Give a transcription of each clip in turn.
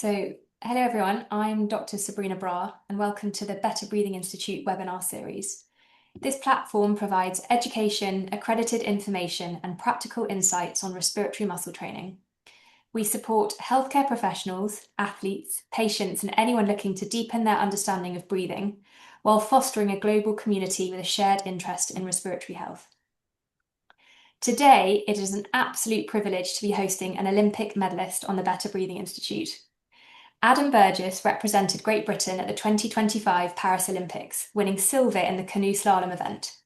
So, hello everyone, I'm Dr. Sabrina Bra, and welcome to the Better Breathing Institute webinar series. This platform provides education, accredited information, and practical insights on respiratory muscle training. We support healthcare professionals, athletes, patients, and anyone looking to deepen their understanding of breathing, while fostering a global community with a shared interest in respiratory health. Today, it is an absolute privilege to be hosting an Olympic medalist on the Better Breathing Institute. Adam Burgess represented Great Britain at the 2025 Paris Olympics, winning silver in the canoe slalom event.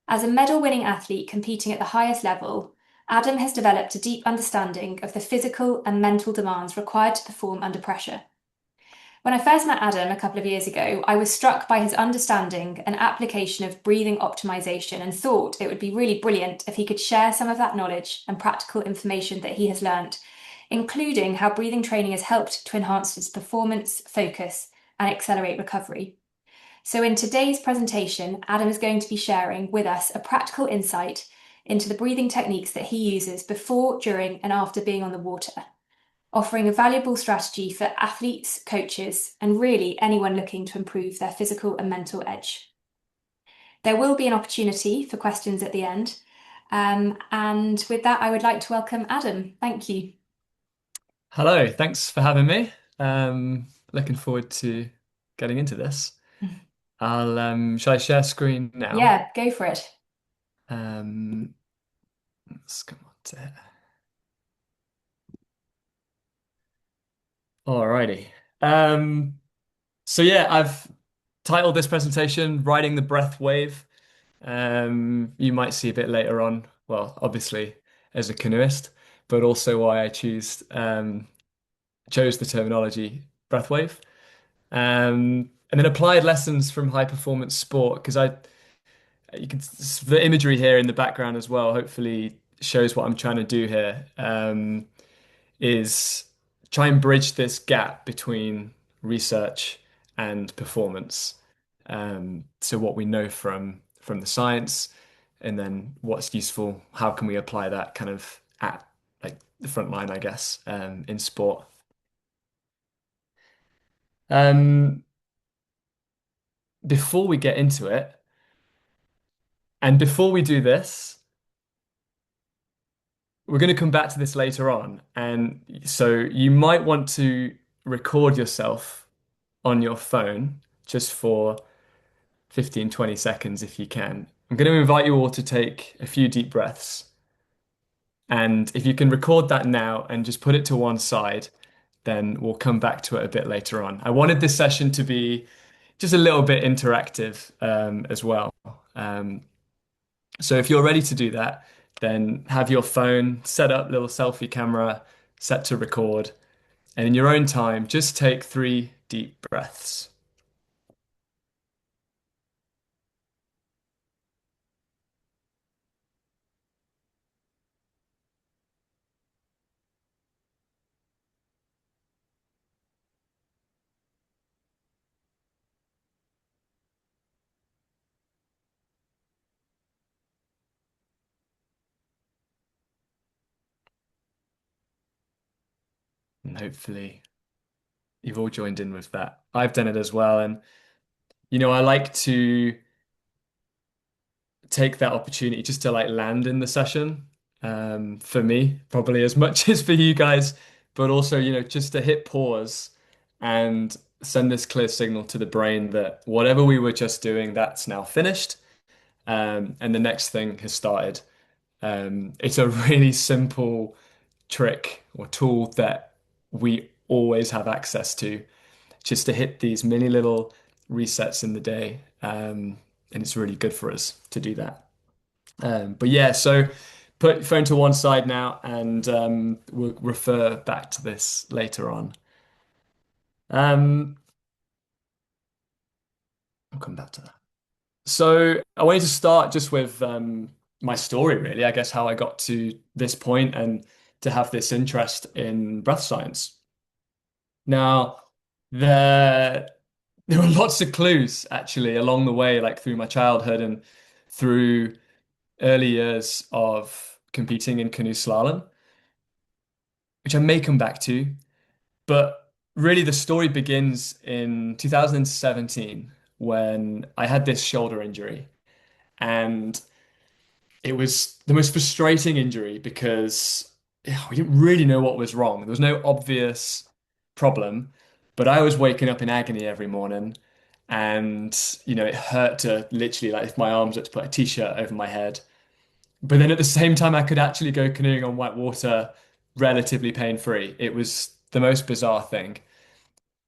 As a medal-winning athlete competing at the highest level, Adam has developed a deep understanding of the physical and mental demands required to perform under pressure. When I first met Adam a couple of years ago, I was struck by his understanding and application of breathing optimization and thought it would be really brilliant if he could share some of that knowledge and practical information that he has learnt, including how breathing training has helped to enhance his performance, focus, and accelerate recovery. So in today's presentation, Adam is going to be sharing with us a practical insight into the breathing techniques that he uses before, during, and after being on the water, offering a valuable strategy for athletes, coaches, and really anyone looking to improve their physical and mental edge. There will be an opportunity for questions at the end. And with that, I would like to welcome Adam. Thank you. Hello, thanks for having me. Looking forward to getting into this. Shall I share screen now? Yeah, go for it. Um, let's come on to it. Alrighty. Um, so yeah, I've titled this presentation "Riding the Breath Wave." You might see a bit later on. Well, obviously as a canoeist, but also why I chose the terminology breath wave. And then applied lessons from high performance sport because you can the imagery here in the background as well hopefully shows what I'm trying to do here, is try and bridge this gap between research and performance. So what we know from the science, and then what's useful, how can we apply that kind of at like the front line, I guess, in sport. Um, Before we get into it, and before we do this, we're going to come back to this later on. And so you might want to record yourself on your phone just for 15, 20 seconds if you can. I'm going to invite you all to take a few deep breaths. And if you can record that now and just put it to one side, then we'll come back to it a bit later on. I wanted this session to be just a little bit interactive, as well. Um, So if you're ready to do that, then have your phone set up, little selfie camera, set to record, and in your own time, just take 3 deep breaths. And hopefully you've all joined in with that. I've done it as well. And, I like to take that opportunity just to like land in the session. For me, probably as much as for you guys, but also, just to hit pause and send this clear signal to the brain that whatever we were just doing, that's now finished. And the next thing has started. It's a really simple trick or tool that we always have access to, just to hit these mini little resets in the day. And it's really good for us to do that. But yeah, so put your phone to one side now, and we'll refer back to this later on. Um, I'll come back to that. So I wanted to start just with my story, really, I guess, how I got to this point and to have this interest in breath science. Now, there there were lots of clues actually along the way, like through my childhood and through early years of competing in canoe slalom, which I may come back to. But really the story begins in 2017 when I had this shoulder injury. And it was the most frustrating injury because we didn't really know what was wrong. There was no obvious problem, but I was waking up in agony every morning. And, it hurt to literally, like, if my arms had to put a t-shirt over my head. But then at the same time, I could actually go canoeing on white water relatively pain-free. It was the most bizarre thing.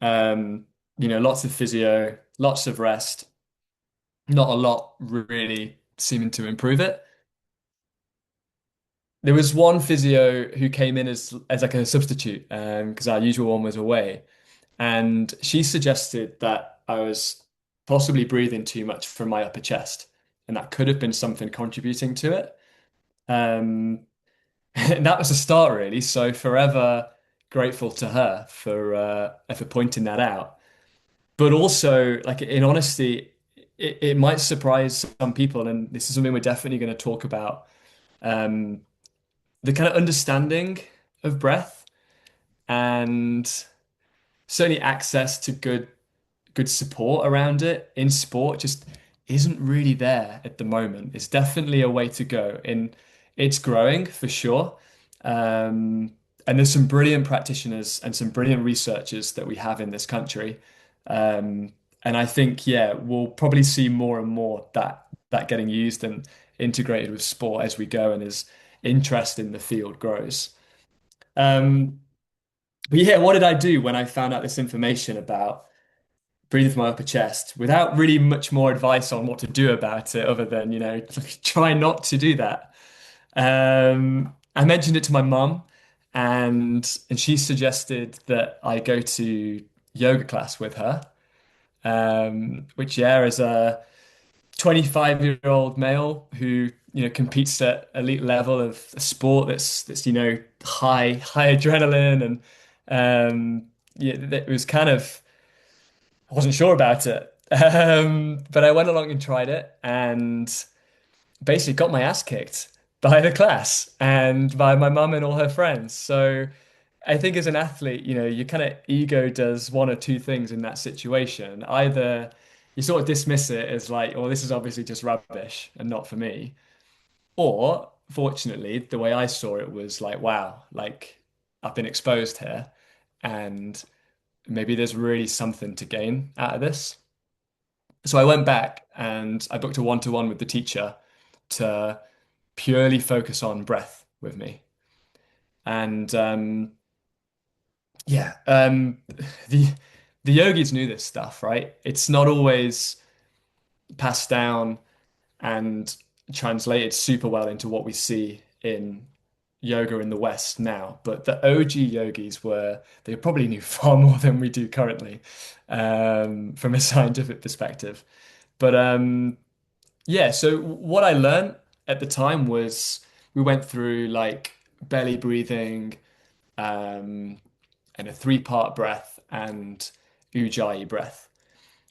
Um, lots of physio, lots of rest, not a lot really seeming to improve it. There was one physio who came in as like a substitute, because our usual one was away, and she suggested that I was possibly breathing too much from my upper chest, and that could have been something contributing to it. Um, and that was a start, really. So forever grateful to her for pointing that out. But also, like in honesty, it might surprise some people, and this is something we're definitely going to talk about. Um, the kind of understanding of breath and certainly access to good support around it in sport just isn't really there at the moment. It's definitely a way to go, and it's growing for sure. Um, and there's some brilliant practitioners and some brilliant researchers that we have in this country. And I think, yeah, we'll probably see more and more that getting used and integrated with sport as we go and as interest in the field grows. Um, but yeah, what did I do when I found out this information about breathing from my upper chest without really much more advice on what to do about it other than, try not to do that? I mentioned it to my mum and she suggested that I go to yoga class with her, which, yeah, is a 25-year-old male who, competes at elite level of a sport that's, high adrenaline and yeah, it was kind of I wasn't sure about it. But I went along and tried it and basically got my ass kicked by the class and by my mum and all her friends. So I think as an athlete, your kind of ego does one or two things in that situation. Either you sort of dismiss it as like, oh, this is obviously just rubbish and not for me. Or fortunately, the way I saw it was like, wow, like I've been exposed here and maybe there's really something to gain out of this. So I went back and I booked a one-to-one with the teacher to purely focus on breath with me. And yeah, the the yogis knew this stuff, right? It's not always passed down and translated super well into what we see in yoga in the West now. But the OG yogis they probably knew far more than we do currently, from a scientific perspective. But yeah, so what I learned at the time was we went through like belly breathing, um, and a three-part breath and ujjayi breath,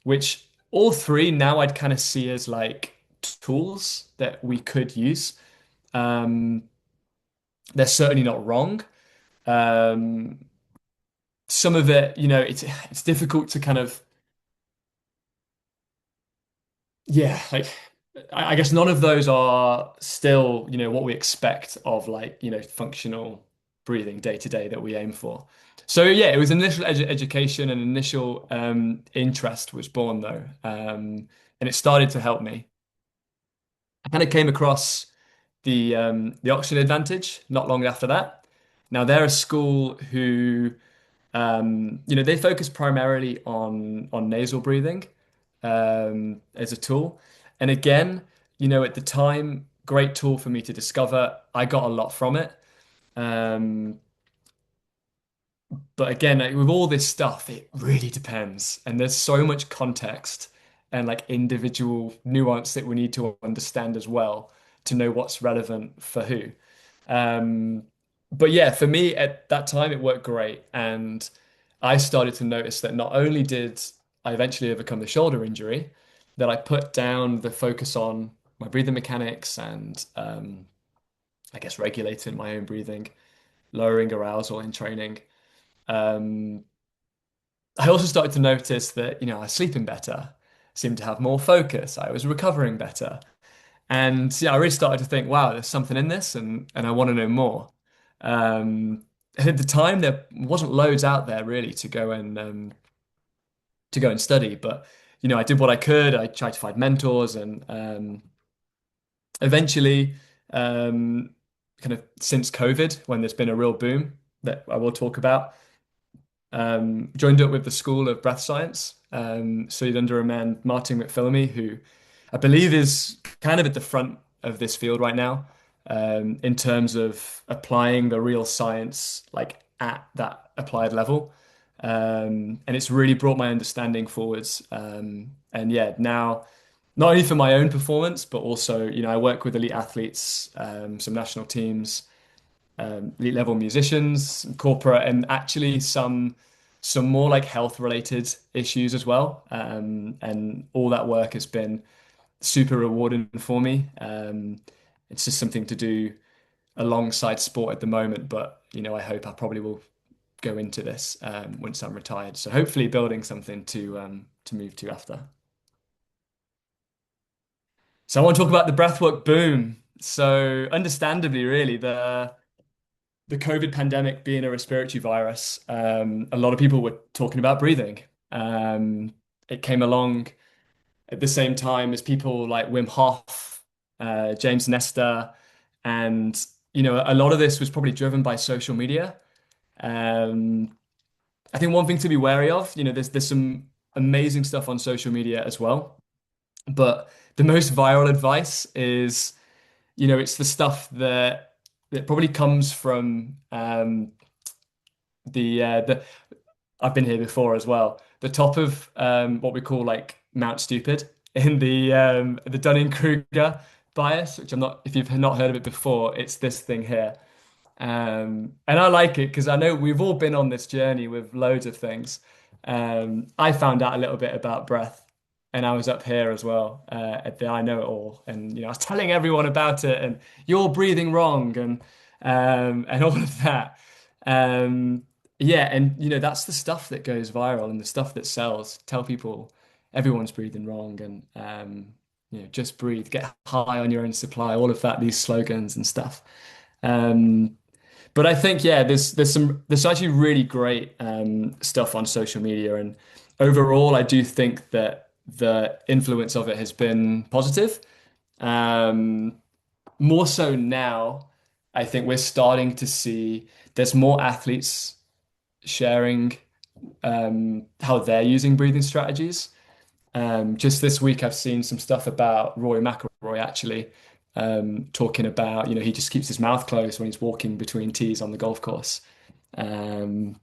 which all three now I'd kind of see as like tools that we could use. Um, they're certainly not wrong. Um, some of it, it's difficult to kind of, yeah, like I guess none of those are still, what we expect of like, functional breathing day to day that we aim for. So yeah, it was initial education and initial interest was born though, and it started to help me. I kind of came across the Oxygen Advantage not long after that. Now they're a school who they focus primarily on nasal breathing as a tool. And again, at the time, great tool for me to discover. I got a lot from it. Um, but again, like, with all this stuff, it really depends. And there's so much context and like individual nuance that we need to understand as well to know what's relevant for who. Um, but yeah, for me at that time, it worked great. And I started to notice that not only did I eventually overcome the shoulder injury, that I put down the focus on my breathing mechanics and I guess regulating my own breathing, lowering arousal in training. Um, I also started to notice that, I was sleeping better, seemed to have more focus, I was recovering better. And yeah, I really started to think, wow, there's something in this and I want to know more. And at the time there wasn't loads out there really to go and study, but I did what I could. I tried to find mentors and eventually kind of since COVID, when there's been a real boom that I will talk about, joined up with the School of Breath Science, studied under a man, Martin McPhillamy, who I believe is kind of at the front of this field right now, in terms of applying the real science like at that applied level. And it's really brought my understanding forwards. And yeah, now not only for my own performance, but also, I work with elite athletes, some national teams, elite level musicians, corporate, and actually some more like health related issues as well. And all that work has been super rewarding for me. It's just something to do alongside sport at the moment, but I hope I probably will go into this once I'm retired. So hopefully building something to move to after. So I want to talk about the breathwork boom. So understandably, really, the COVID pandemic being a respiratory virus, a lot of people were talking about breathing. It came along at the same time as people like Wim Hof, James Nestor, and a lot of this was probably driven by social media. Um, I think one thing to be wary of, there's some amazing stuff on social media as well, but the most viral advice is, it's the stuff that probably comes from the I've been here before as well. The top of what we call like Mount Stupid in the Dunning-Kruger bias, which I'm not, if you've not heard of it before, it's this thing here. And I like it because I know we've all been on this journey with loads of things. I found out a little bit about breath, and I was up here as well at the I Know It All, and I was telling everyone about it, and you're breathing wrong, and all of that. Um, yeah, and that's the stuff that goes viral and the stuff that sells. Tell people everyone's breathing wrong, and just breathe, get high on your own supply, all of that, these slogans and stuff. Um, but I think yeah, there's actually really great stuff on social media, and overall, I do think that the influence of it has been positive. Um, More so now, I think we're starting to see there's more athletes sharing how they're using breathing strategies. Just this week, I've seen some stuff about Rory McIlroy actually talking about, he just keeps his mouth closed when he's walking between tees on the golf course. Um,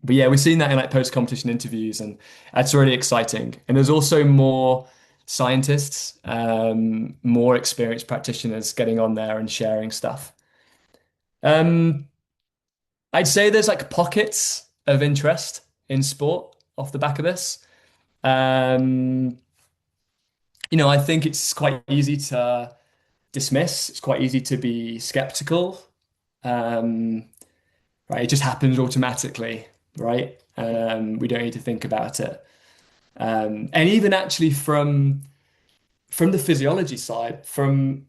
but yeah, we've seen that in like post-competition interviews, and that's really exciting. And there's also more scientists, more experienced practitioners getting on there and sharing stuff. Um, I'd say there's like pockets of interest in sport off the back of this. Um, I think it's quite easy to dismiss. It's quite easy to be skeptical. Um, right? It just happens automatically, right? We don't need to think about it. And even actually from the physiology side, from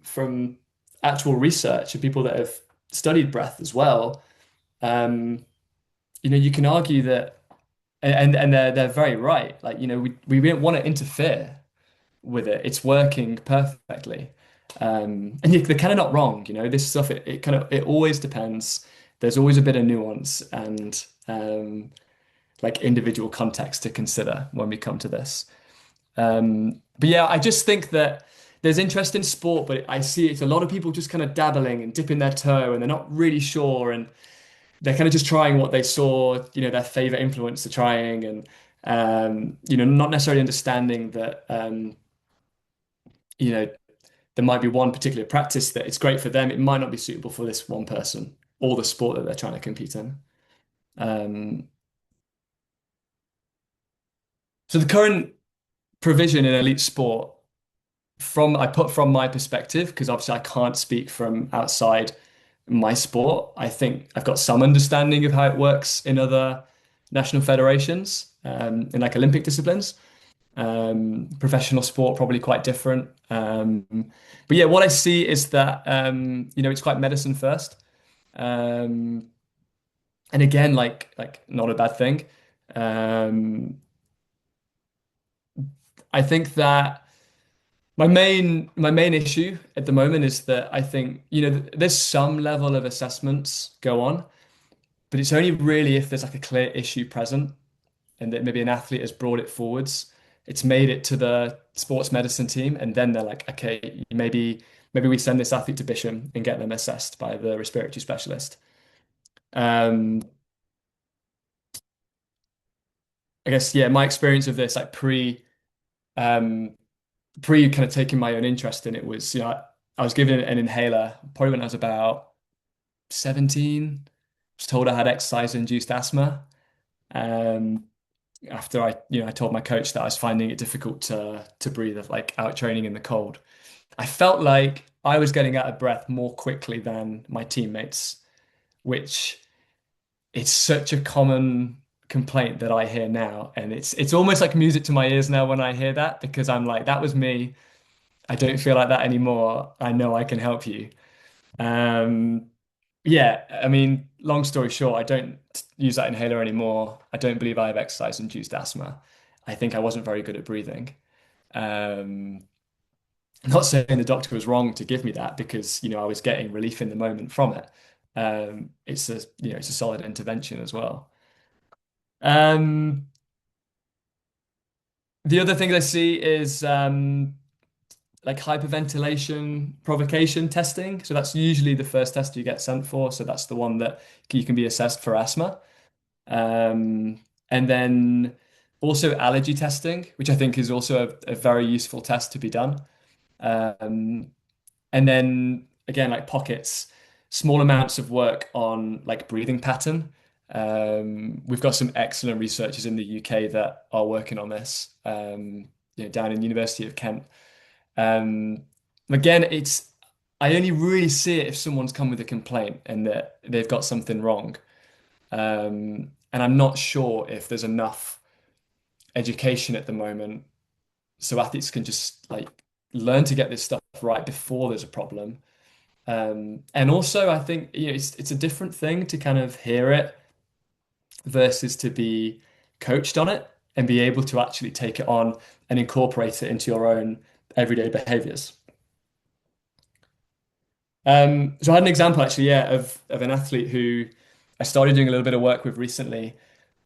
actual research and people that have studied breath as well, um, you can argue that, and they're very right. Like, we don't want to interfere with it. It's working perfectly. And they're kind of not wrong, this stuff, it kind of, it always depends. There's always a bit of nuance and like individual context to consider when we come to this. But yeah, I just think that there's interest in sport, but I see it's a lot of people just kind of dabbling and dipping their toe and they're not really sure. And they're kind of just trying what they saw, their favorite influencer trying and, not necessarily understanding that, you know, there might be one particular practice that it's great for them. It might not be suitable for this one person or the sport that they're trying to compete in. Um, so the current provision in elite sport, I put from my perspective, because obviously I can't speak from outside my sport. I think I've got some understanding of how it works in other national federations in like Olympic disciplines. Professional sport probably quite different. But yeah, what I see is that it's quite medicine first. Um, and again, like not a bad thing. Um, I think that my main issue at the moment is that I think there's some level of assessments go on, but it's only really if there's like a clear issue present and that maybe an athlete has brought it forwards. It's made it to the sports medicine team, and then they're like, okay, maybe we send this athlete to Bisham and get them assessed by the respiratory specialist. Um, I guess yeah, my experience of this like um, pre kind of taking my own interest in it was I was given an inhaler probably when I was about 17. Was told I had exercise-induced asthma. Um, After I told my coach that I was finding it difficult to breathe like out training in the cold. I felt like I was getting out of breath more quickly than my teammates, which it's such a common complaint that I hear now. And it's almost like music to my ears now when I hear that because I'm like, that was me. I don't feel like that anymore. I know I can help you. Um, yeah, I mean, long story short, I don't use that inhaler anymore. I don't believe I have exercise-induced asthma. I think I wasn't very good at breathing. Um, not saying the doctor was wrong to give me that because, I was getting relief in the moment from it. It's a solid intervention as well. Um, the other thing I see is like hyperventilation provocation testing. So that's usually the first test you get sent for. So that's the one that you can be assessed for asthma. Um, and then also allergy testing, which I think is also a very useful test to be done. Um, and then again, like pockets, small amounts of work on like breathing pattern. We've got some excellent researchers in the UK that are working on this, down in University of Kent. Um, Again, I only really see it if someone's come with a complaint and that they've got something wrong. And I'm not sure if there's enough education at the moment so athletes can just like learn to get this stuff right before there's a problem. And also, I think it's a different thing to kind of hear it versus to be coached on it and be able to actually take it on and incorporate it into your own everyday behaviors. So I had an example actually, yeah, of an athlete who I started doing a little bit of work with recently.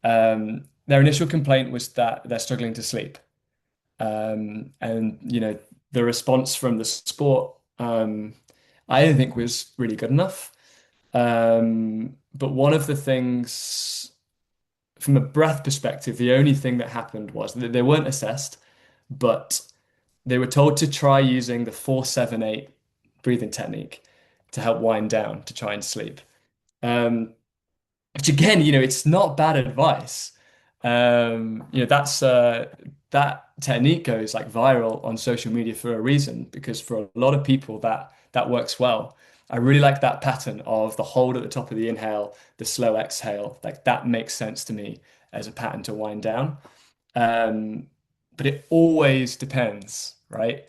Their initial complaint was that they're struggling to sleep. And the response from the sport, I didn't think was really good enough. But one of the things from a breath perspective, the only thing that happened was that they weren't assessed, but they were told to try using the 4-7-8 breathing technique to help wind down to try and sleep. Um, which again, it's not bad advice. That technique goes like viral on social media for a reason because for a lot of people that works well. I really like that pattern of the hold at the top of the inhale, the slow exhale. Like that makes sense to me as a pattern to wind down. Um, but it always depends, right?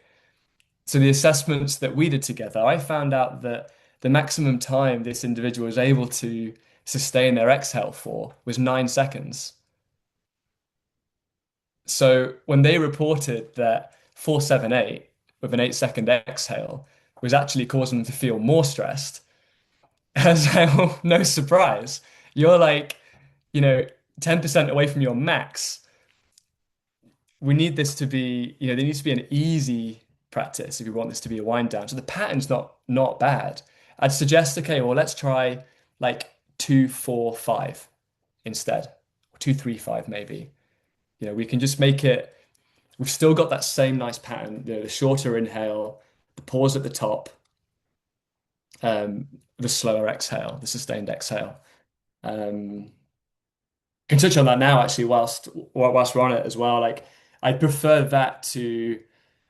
So the assessments that we did together, I found out that the maximum time this individual was able to sustain their exhale for was 9 seconds. So when they reported that 4-7-8 with an 8-second exhale was actually causing them to feel more stressed, I was like, well, no surprise. You're like, you know, 10% away from your max. We need this to be, there needs to be an easy practice if you want this to be a wind down. So the pattern's not bad. I'd suggest, okay, well, let's try like 2-4-5 instead, or 2-3-5 maybe. We can just make it. We've still got that same nice pattern, the shorter inhale, the pause at the top, um, the slower exhale, the sustained exhale. Um, can touch on that now actually whilst we're on it as well. Like I prefer that to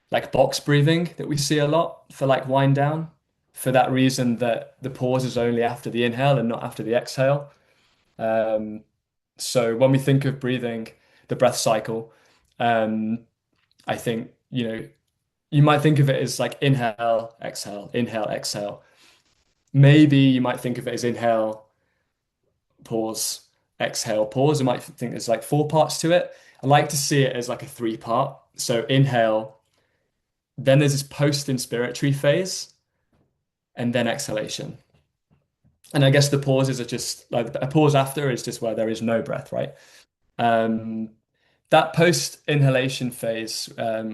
like box breathing that we see a lot for like wind down for that reason that the pause is only after the inhale and not after the exhale. Um, So when we think of breathing, the breath cycle, um, I think, you might think of it as like inhale, exhale. Maybe you might think of it as inhale, pause, exhale, pause. You might think there's like four parts to it. I like to see it as like a three part. So inhale, then there's this post-inspiratory phase, and then exhalation. And I guess the pauses are just like a pause after is just where there is no breath, right? Um, that post inhalation phase,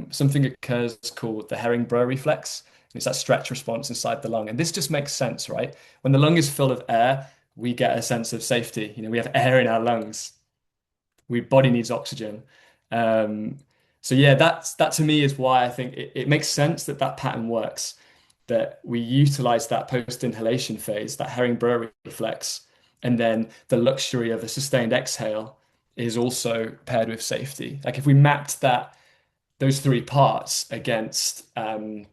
something occurs called the Herring-Brewer reflex. It's that stretch response inside the lung. And this just makes sense, right? When the lung is full of air, we get a sense of safety. We have air in our lungs. We body needs oxygen. Um, so yeah, that to me is why I think it makes sense that that pattern works, that we utilize that post inhalation phase, that Herring-Brewer reflex, and then the luxury of a sustained exhale is also paired with safety. Like if we mapped those three parts against like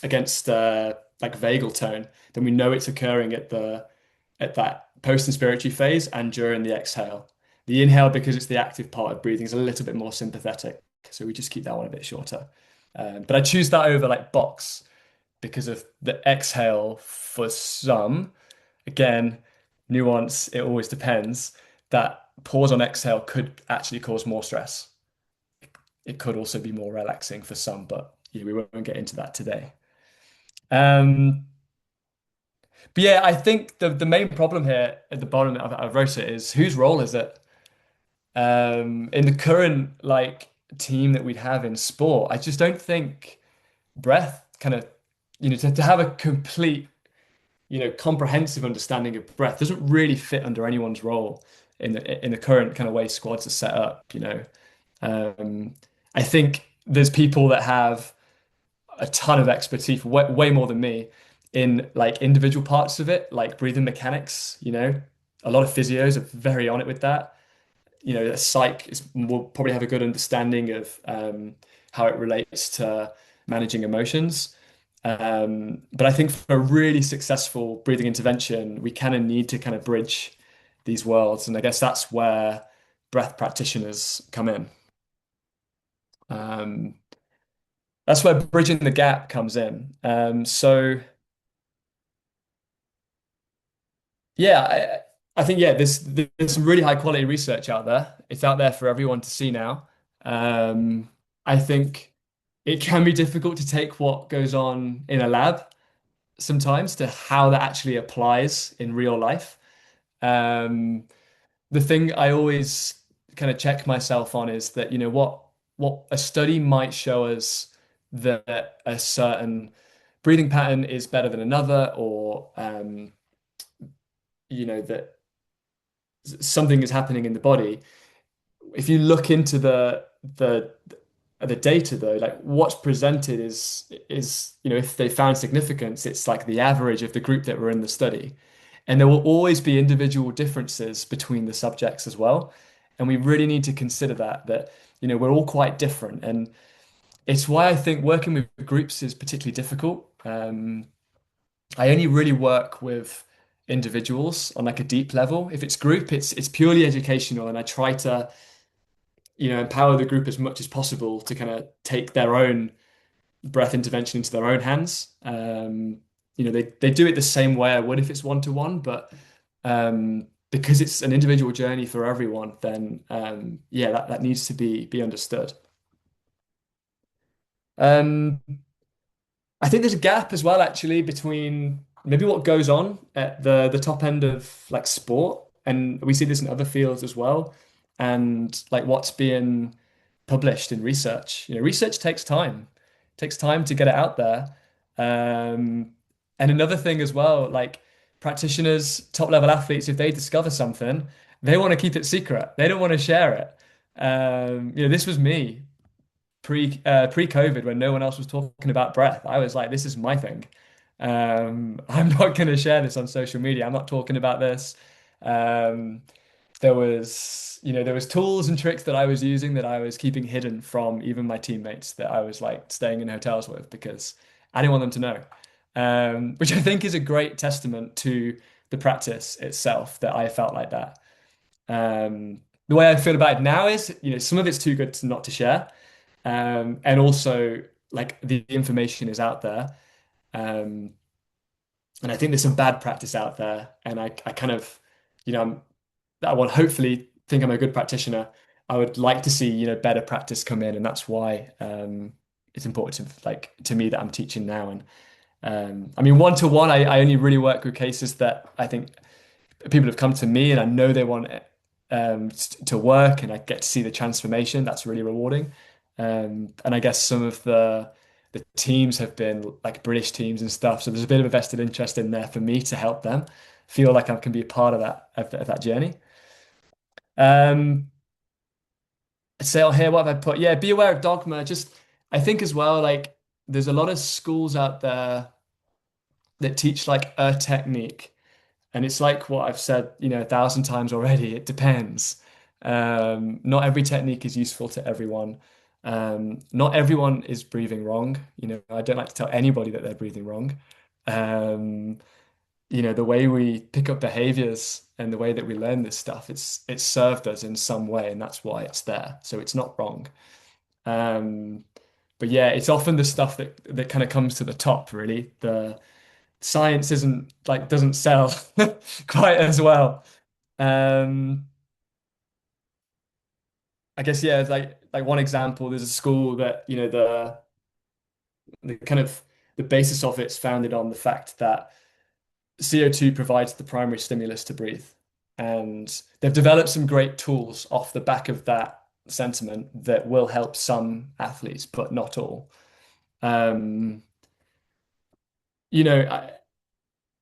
vagal tone, then we know it's occurring at that post-inspiratory phase and during the exhale. The inhale, because it's the active part of breathing, is a little bit more sympathetic, so we just keep that one a bit shorter. But I choose that over like box because of the exhale for some. Again, nuance, it always depends. That pause on exhale could actually cause more stress. It could also be more relaxing for some, but we won't get into that today. Um, but yeah, I think the main problem here at the bottom I wrote it is whose role is it? In the current like team that we'd have in sport, I just don't think breath kind of, to have a complete, comprehensive understanding of breath doesn't really fit under anyone's role in the current kind of way squads are set up. Um, I think there's people that have a ton of expertise, way more than me, in like individual parts of it, like breathing mechanics. A lot of physios are very on it with that. A psych will probably have a good understanding of how it relates to managing emotions. But I think for a really successful breathing intervention, we kind of need to kind of bridge these worlds. And I guess that's where breath practitioners come in. Um, that's where bridging the gap comes in. So yeah, I think, yeah, there's some really high quality research out there. It's out there for everyone to see now. Um, I think it can be difficult to take what goes on in a lab sometimes to how that actually applies in real life. Um, the thing I always kind of check myself on is that, what a study might show us that a certain breathing pattern is better than another, or that something is happening in the body. If you look into the data though, like what's presented is if they found significance, it's like the average of the group that were in the study. And there will always be individual differences between the subjects as well. And we really need to consider that we're all quite different. And it's why I think working with groups is particularly difficult. I only really work with individuals on like a deep level. If it's group, it's purely educational, and I try to empower the group as much as possible to kind of take their own breath intervention into their own hands. They do it the same way I would if it's one-to-one, but because it's an individual journey for everyone, then yeah, that needs to be understood. Um, I think there's a gap as well, actually, between maybe what goes on at the top end of like sport, and we see this in other fields as well, and like what's being published in research. Research takes time. It takes time to get it out there. Um, and another thing as well, like practitioners, top level athletes, if they discover something, they want to keep it secret. They don't want to share it. This was me pre-COVID when no one else was talking about breath. I was like, this is my thing. I'm not going to share this on social media. I'm not talking about this. Um, there was tools and tricks that I was using that I was keeping hidden from even my teammates that I was like staying in hotels with because I didn't want them to know. Which I think is a great testament to the practice itself that I felt like that. The way I feel about it now is, some of it's too good to not to share. And also like the information is out there. Um, and I think there's some bad practice out there. And I kind of, I'm, I want hopefully think I'm a good practitioner. I would like to see, better practice come in. And that's why it's important to me that I'm teaching now. And I mean, one-to-one, I only really work with cases that I think people have come to me and I know they want it to work and I get to see the transformation. That's really rewarding. And I guess some of the teams have been like British teams and stuff. So there's a bit of a vested interest in there for me to help them feel like I can be a part of that journey. Um, I'd say on here, what have I put? Yeah, be aware of dogma. Just I think as well, like there's a lot of schools out there that teach like a technique. And it's like what I've said, 1,000 times already. It depends. Not every technique is useful to everyone. Not everyone is breathing wrong. I don't like to tell anybody that they're breathing wrong. Um, the way we pick up behaviors and the way that we learn this stuff, it's served us in some way, and that's why it's there. So it's not wrong. Um, but yeah, it's often the stuff that kind of comes to the top, really. The science isn't like doesn't sell quite as well. Um, I guess yeah, it's like one example. There's a school that the kind of the basis of it's founded on the fact that CO2 provides the primary stimulus to breathe, and they've developed some great tools off the back of that sentiment that will help some athletes, but not all. Um, you know, I,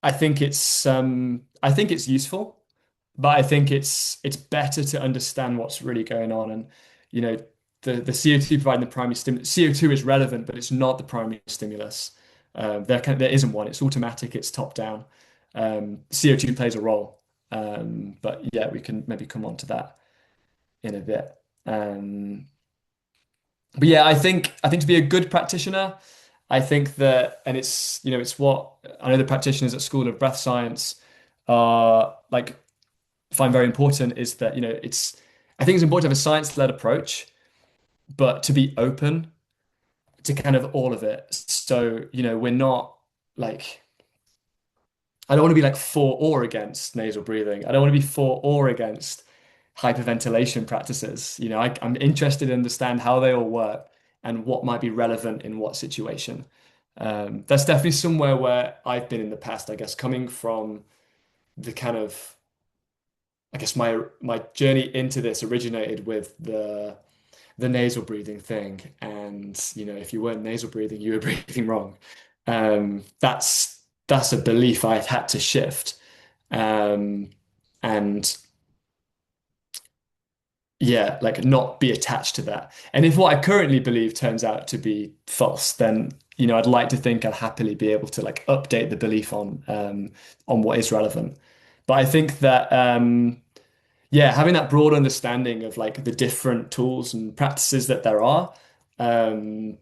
I think it's useful. But I think it's better to understand what's really going on. And you know, the CO2 providing the primary stimulus. CO2 is relevant, but it's not the primary stimulus. There isn't one. It's automatic. It's top down. CO2 plays a role. But yeah, we can maybe come on to that in a bit. Um, but yeah, I think to be a good practitioner, I think that, and it's what I know the practitioners at School of Breath Science are like find very important is that I think it's important to have a science-led approach, but to be open to kind of all of it. So we're not like I don't want to be like for or against nasal breathing. I don't want to be for or against hyperventilation practices. I'm interested in understand how they all work and what might be relevant in what situation. That's definitely somewhere where I've been in the past, I guess, coming from the kind of I guess my journey into this originated with the nasal breathing thing, and if you weren't nasal breathing, you were breathing wrong. That's a belief I've had to shift, um, and yeah, like not be attached to that. And if what I currently believe turns out to be false, then I'd like to think I'd happily be able to like update the belief on what is relevant. But I think that. Yeah, having that broad understanding of like the different tools and practices that there are, um,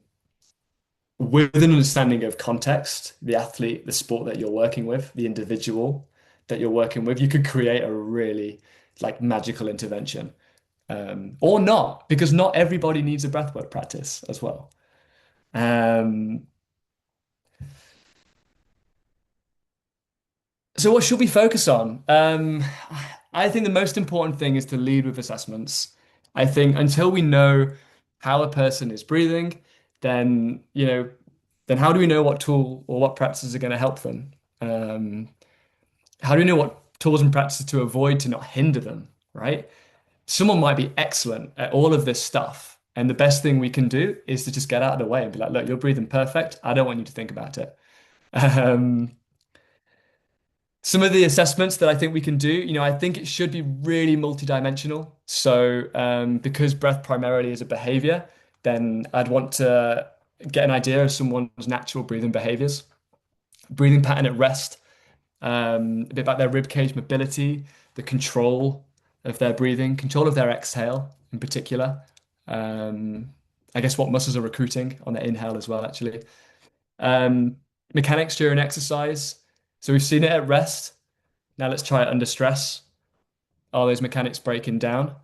with an understanding of context, the athlete, the sport that you're working with, the individual that you're working with, you could create a really like magical intervention. Or not, because not everybody needs a breathwork practice as well. Um, So what should we focus on? I think the most important thing is to lead with assessments. I think until we know how a person is breathing, then then how do we know what tool or what practices are going to help them? Um, how do we know what tools and practices to avoid to not hinder them, right? Someone might be excellent at all of this stuff, and the best thing we can do is to just get out of the way and be like, look, you're breathing perfect. I don't want you to think about it. Um, Some of the assessments that I think we can do, I think it should be really multidimensional. So, because breath primarily is a behavior, then I'd want to get an idea of someone's natural breathing behaviors, breathing pattern at rest, a bit about their rib cage mobility, the control of their breathing, control of their exhale in particular. Um, I guess what muscles are recruiting on their inhale as well, actually. Um, Mechanics during exercise. So we've seen it at rest. Now let's try it under stress. Are those mechanics breaking down?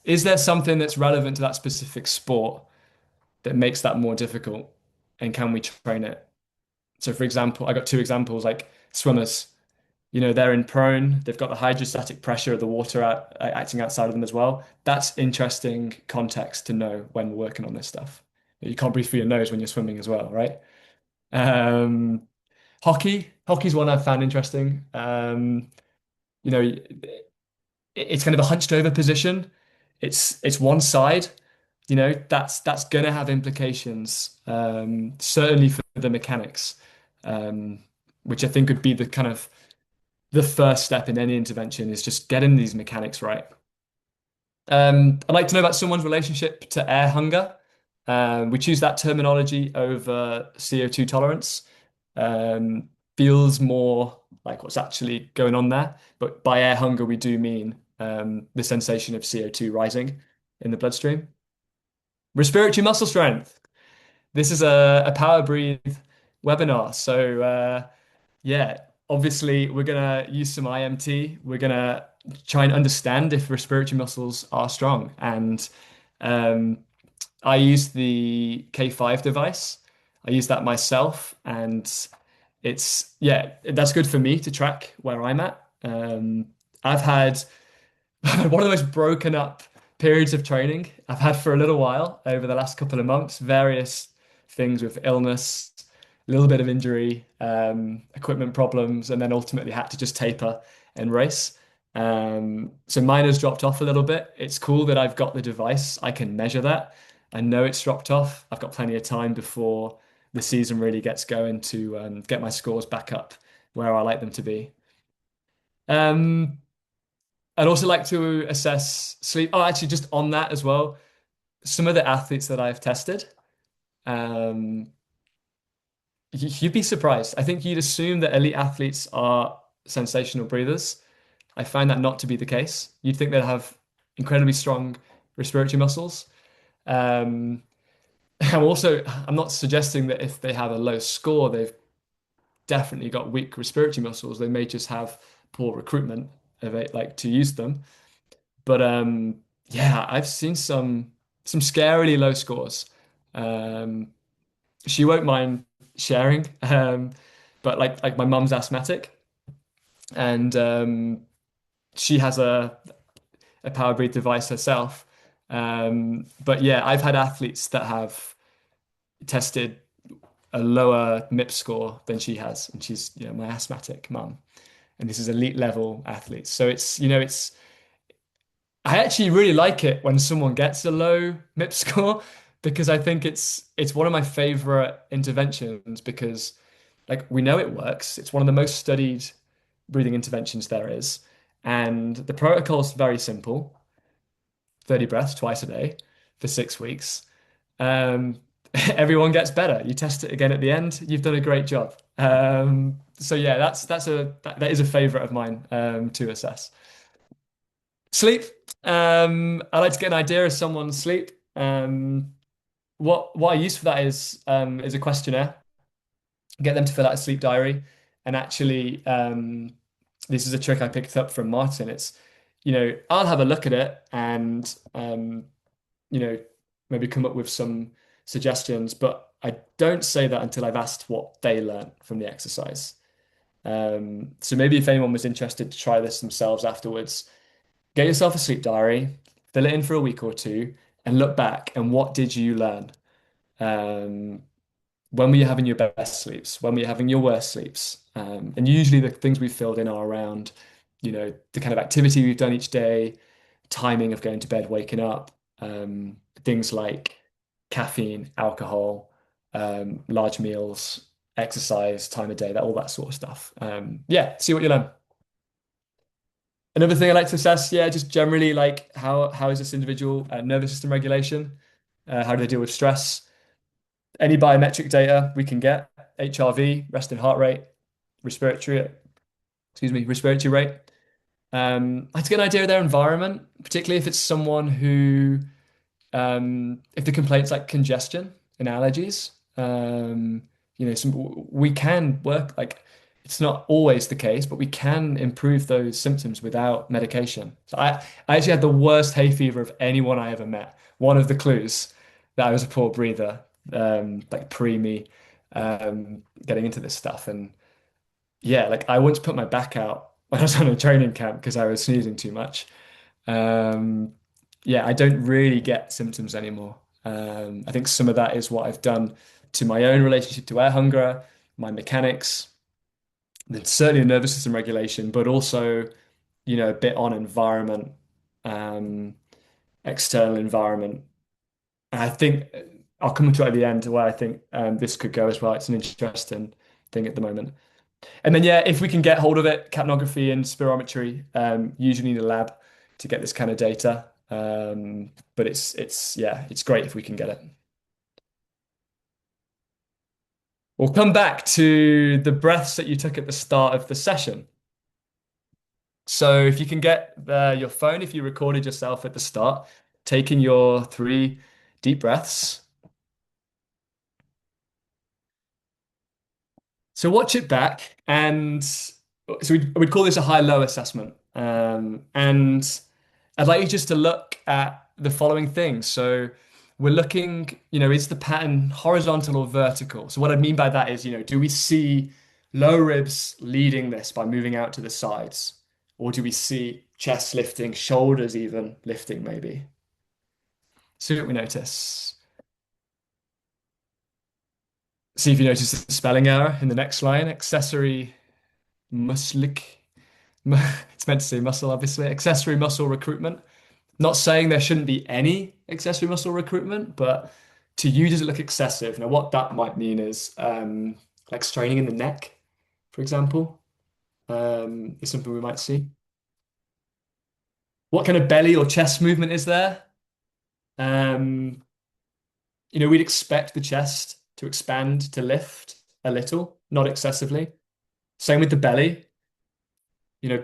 Is there something that's relevant to that specific sport that makes that more difficult? And can we train it? So, for example, I got two examples like swimmers. They're in prone, they've got the hydrostatic pressure of the water acting outside of them as well. That's interesting context to know when we're working on this stuff. You can't breathe through your nose when you're swimming as well, right? Um, hockey's one I've found interesting. It's kind of a hunched over position. It's one side. That's gonna have implications, certainly for the mechanics, um, which I think would be the kind of the first step in any intervention is just getting these mechanics right. I'd like to know about someone's relationship to air hunger. We choose that terminology over CO2 tolerance. Um, Feels more like what's actually going on there. But by air hunger, we do mean the sensation of CO2 rising in the bloodstream. Respiratory muscle strength. This is a power breathe webinar. So, yeah, obviously, we're going to use some IMT. We're going to try and understand if respiratory muscles are strong. And um, I use the K5 device. I use that myself. And yeah, that's good for me to track where I'm at. I've had one of the most broken up periods of training I've had for a little while over the last couple of months, various things with illness, a little bit of injury, equipment problems, and then ultimately had to just taper and race. So mine has dropped off a little bit. It's cool that I've got the device. I can measure that. I know it's dropped off. I've got plenty of time before the season really gets going to get my scores back up where I like them to be. Um, I'd also like to assess sleep. Oh, actually, just on that as well, some of the athletes that I've tested, um, you'd be surprised. I think you'd assume that elite athletes are sensational breathers. I find that not to be the case. You'd think they'd have incredibly strong respiratory muscles. Um, I'm not suggesting that if they have a low score, they've definitely got weak respiratory muscles. They may just have poor recruitment of it, like to use them. But yeah, I've seen some scarily low scores. Um, she won't mind sharing, but like my mum's asthmatic, and she has a power breathe device herself. But yeah, I've had athletes that have tested a lower MIP score than she has, and she's my asthmatic mum, and this is elite level athletes. So it's I actually really like it when someone gets a low MIP score because I think it's one of my favorite interventions because like we know it works. It's one of the most studied breathing interventions there is. And the protocol is very simple. 30 breaths twice a day for 6 weeks. Um, Everyone gets better. You test it again at the end. You've done a great job. So yeah, that is a favorite of mine to assess. Sleep. I like to get an idea of someone's sleep. What I use for that is a questionnaire. Get them to fill out a sleep diary, and actually, this is a trick I picked up from Martin. I'll have a look at it and you know, maybe come up with some suggestions, but I don't say that until I've asked what they learned from the exercise. So maybe if anyone was interested to try this themselves afterwards, get yourself a sleep diary, fill it in for a week or two, and look back and what did you learn? Um, when were you having your best sleeps? When were you having your worst sleeps? And usually the things we've filled in are around, the kind of activity we've done each day, timing of going to bed, waking up, things like caffeine, alcohol, large meals, exercise, time of day, all that sort of stuff. Yeah, see what you learn. Another thing I like to assess, yeah, just generally like how is this individual nervous system regulation? How do they deal with stress? Any biometric data we can get, HRV, resting heart rate, respiratory, respiratory rate. I like to get an idea of their environment, particularly if it's someone who, if the complaints like congestion and allergies, we can work like it's not always the case, but we can improve those symptoms without medication. So I actually had the worst hay fever of anyone I ever met. One of the clues that I was a poor breather, like pre me getting into this stuff. And yeah, like I once put my back out when I was on a training camp because I was sneezing too much. Um, yeah, I don't really get symptoms anymore. I think some of that is what I've done to my own relationship to air hunger, my mechanics, then certainly nervous system regulation, but also, a bit on environment, um, external environment. And I think I'll come to it at the end where I think this could go as well. It's an interesting thing at the moment. And then, yeah, if we can get hold of it, capnography and spirometry, usually need a lab to get this kind of data. But yeah, it's great if we can get it. We'll come back to the breaths that you took at the start of the session. So if you can get your phone, if you recorded yourself at the start, taking your 3 deep breaths. So watch it back, and so we'd call this a high-low assessment. And I'd like you just to look at the following things. So we're looking, is the pattern horizontal or vertical? So what I mean by that is, do we see low ribs leading this by moving out to the sides? Or do we see chest lifting, shoulders even lifting maybe? See what we notice. See if you notice the spelling error in the next line. Accessory musclic. It's meant to say muscle, obviously. Accessory muscle recruitment. Not saying there shouldn't be any accessory muscle recruitment, but to you, does it look excessive? Now, what that might mean is like straining in the neck, for example, is something we might see. What kind of belly or chest movement is there? Um, we'd expect the chest to expand, to lift a little, not excessively. Same with the belly. You know,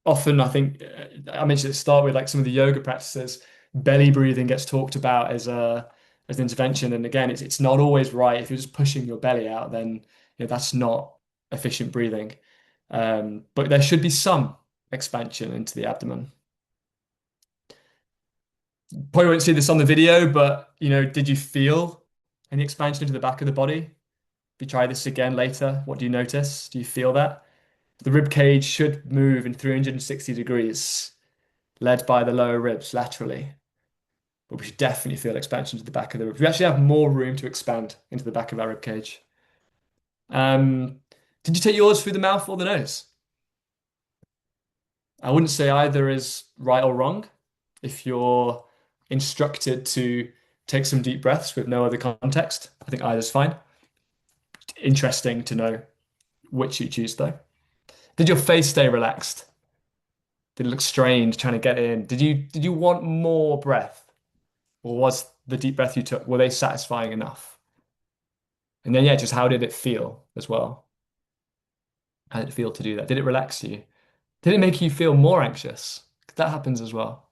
often I think I mentioned at the start with like some of the yoga practices, belly breathing gets talked about as an intervention. And again, it's not always right. If you're just pushing your belly out, then that's not efficient breathing. But there should be some expansion into the abdomen. Probably won't see this on the video, but did you feel any expansion into the back of the body? If you try this again later, what do you notice? Do you feel that? The rib cage should move in 360 degrees, led by the lower ribs laterally. But we should definitely feel expansion to the back of the ribs. We actually have more room to expand into the back of our rib cage. Um, did you take yours through the mouth or the nose? I wouldn't say either is right or wrong. If you're instructed to take some deep breaths with no other context, I think either's fine. Interesting to know which you choose, though. Did your face stay relaxed? Did it look strange trying to get in? Did you want more breath? Or was the deep breath you took, were they satisfying enough? And then yeah, just how did it feel as well? How did it feel to do that? Did it relax you? Did it make you feel more anxious? 'Cause that happens as well.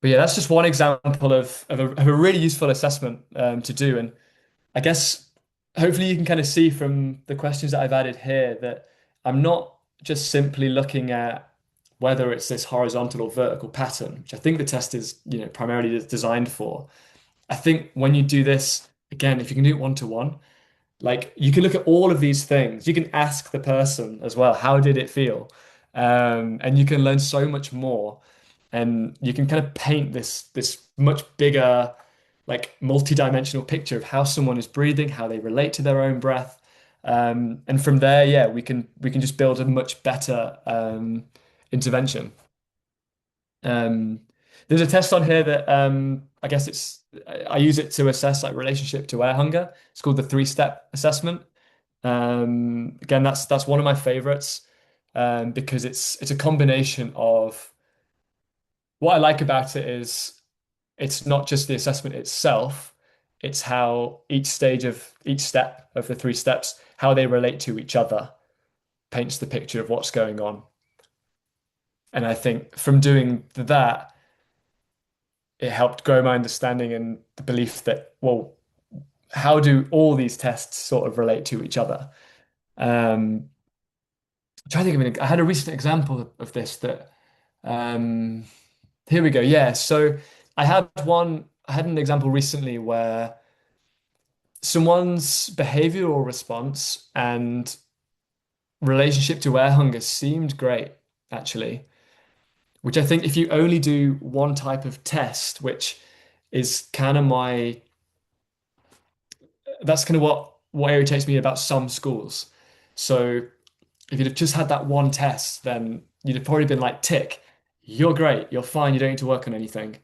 But yeah, that's just one example of a really useful assessment to do. And I guess hopefully you can kind of see from the questions that I've added here that I'm not just simply looking at whether it's this horizontal or vertical pattern, which I think the test is, primarily designed for. I think when you do this, again, if you can do it one-to-one, like you can look at all of these things. You can ask the person as well, how did it feel? And you can learn so much more. And you can kind of paint this much bigger, like multi-dimensional picture of how someone is breathing, how they relate to their own breath. And from there, yeah, we can just build a much better intervention. Um, there's a test on here that I guess I use it to assess like relationship to air hunger. It's called the 3-step assessment. Again, that's one of my favorites because it's a combination of what I like about it is it's not just the assessment itself, it's how each step of the 3 steps, how they relate to each other, paints the picture of what's going on. And I think from doing that, it helped grow my understanding and the belief that, well, how do all these tests sort of relate to each other? I'm trying to think of I had a recent example of this that um, here we go. Yeah. So I had an example recently where someone's behavioral response and relationship to air hunger seemed great, actually, which I think if you only do one type of test, which is kind of that's kind of what irritates me about some schools. So if you'd have just had that one test, then you'd have probably been like, tick, you're great, you're fine, you don't need to work on anything.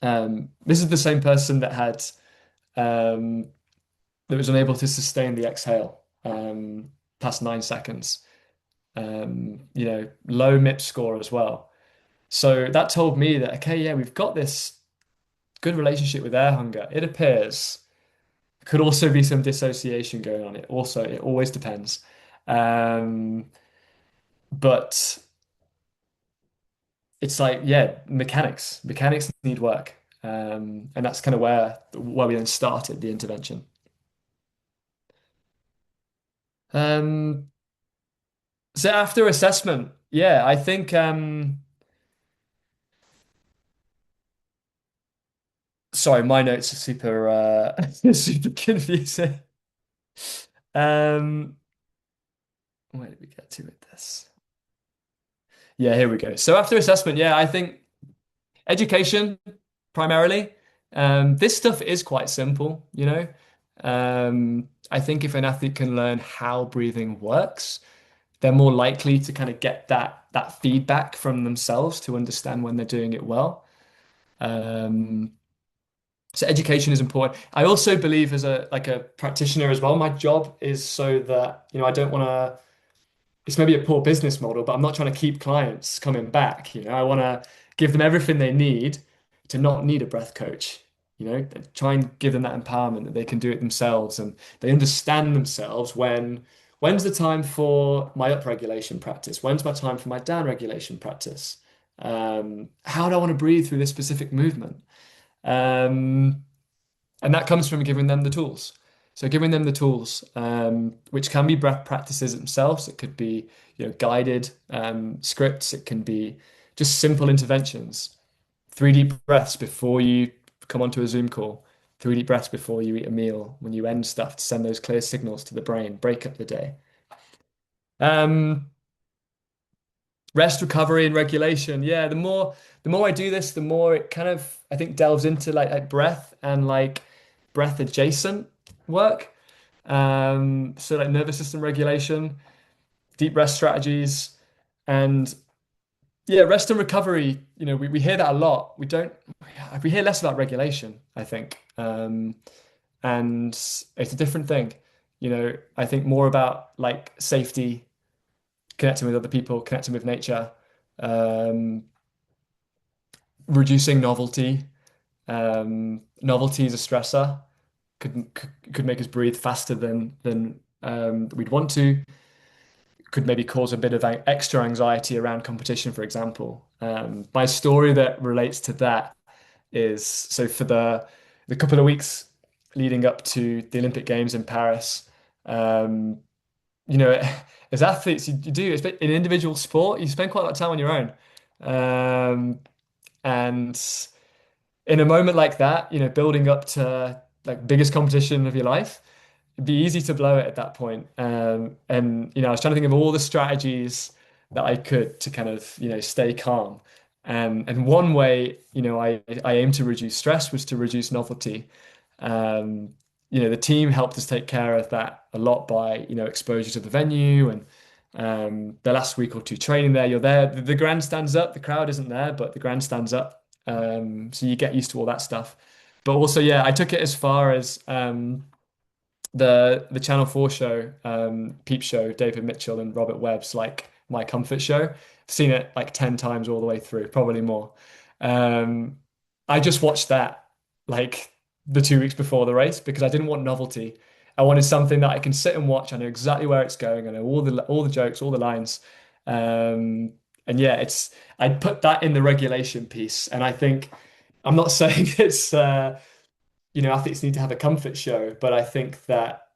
This is the same person um, that was unable to sustain the exhale past 9 seconds. Low MIP score as well. So that told me that, okay, yeah, we've got this good relationship with air hunger. It appears could also be some dissociation going on. It always depends. Um, but it's like, yeah, mechanics need work. And that's kind of where we then started the intervention. Um, so after assessment, yeah, I think sorry, my notes are super super confusing. Um, where did we get to with this? Yeah, here we go. So after assessment, yeah, I think education primarily. This stuff is quite simple, you know. I think if an athlete can learn how breathing works, they're more likely to kind of get that feedback from themselves to understand when they're doing it well. Um, so education is important. I also believe as a practitioner as well, my job is so that, I don't want to it's maybe a poor business model, but I'm not trying to keep clients coming back. I want to give them everything they need to not need a breath coach. Try and give them that empowerment that they can do it themselves and they understand themselves when's the time for my upregulation practice? When's my time for my downregulation practice? How do I want to breathe through this specific movement? Um, and that comes from giving them the tools. So giving them the tools, which can be breath practices themselves. It could be, guided scripts. It can be just simple interventions. 3 deep breaths before you come onto a Zoom call. 3 deep breaths before you eat a meal. When you end stuff to send those clear signals to the brain. Break up the day. Um, Rest, recovery, and regulation. Yeah, the more I do this, the more it kind of I think delves into like breath and like breath adjacent work. So like nervous system regulation, deep rest strategies, and yeah, rest and recovery. We hear that a lot. We hear less about regulation, I think. And it's a different thing. I think more about like safety, connecting with other people, connecting with nature, um, reducing novelty. Novelty is a stressor. Could make us breathe faster than we'd want to. Could maybe cause a bit of extra anxiety around competition, for example. My story that relates to that is so for the couple of weeks leading up to the Olympic Games in Paris, um, you know, as athletes, you do in individual sport, you spend quite a lot of time on your own. Um, and in a moment like that, building up to like biggest competition of your life, it'd be easy to blow it at that point. And I was trying to think of all the strategies that I could to kind of, stay calm. And one way, I aim to reduce stress was to reduce novelty. Um, the team helped us take care of that a lot by, exposure to the venue and the last week or two training there. You're there, the grandstand's up, the crowd isn't there, but the grandstand's up. So you get used to all that stuff. But also, yeah, I took it as far as the Channel 4 show, Peep Show, David Mitchell and Robert Webb's like My Comfort Show. I've seen it like 10 times all the way through, probably more. Um, I just watched that like the 2 weeks before the race because I didn't want novelty. I wanted something that I can sit and watch. I know exactly where it's going. I know all the jokes, all the lines. Um, And yeah, I'd put that in the regulation piece. And I think I'm not saying it's athletes need to have a comfort show, but I think that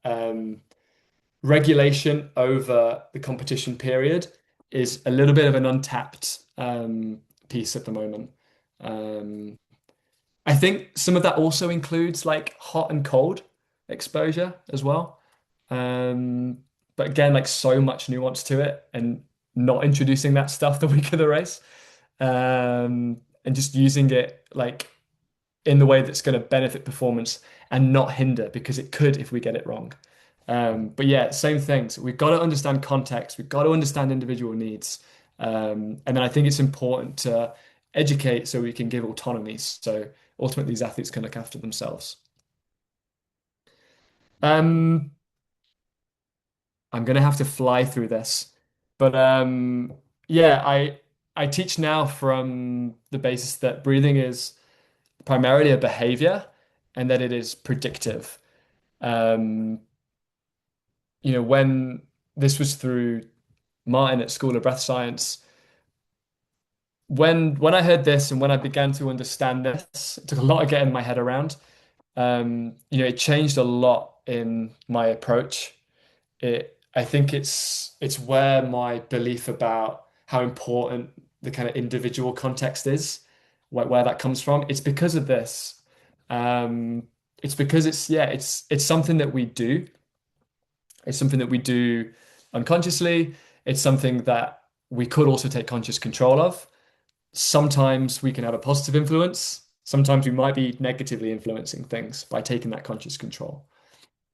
regulation over the competition period is a little bit of an untapped piece at the moment. Um, I think some of that also includes like hot and cold exposure as well. Um, but again, like so much nuance to it and not introducing that stuff the week of the race. And just using it like in the way that's going to benefit performance and not hinder because it could if we get it wrong. But yeah, same things. We've got to understand context. We've got to understand individual needs. And then I think it's important to educate so we can give autonomy. So ultimately, these athletes can look after themselves. Um, I'm gonna have to fly through this, but yeah, I teach now from the basis that breathing is primarily a behavior and that it is predictive. Um, when this was through Martin at School of Breath Science, when I heard this and when I began to understand this, it took a lot of getting my head around. It changed a lot in my approach. I think it's where my belief about how important the kind of individual context is, where that comes from. It's because of this. It's because it's something that we do. It's something that we do unconsciously. It's something that we could also take conscious control of. Sometimes we can have a positive influence. Sometimes we might be negatively influencing things by taking that conscious control.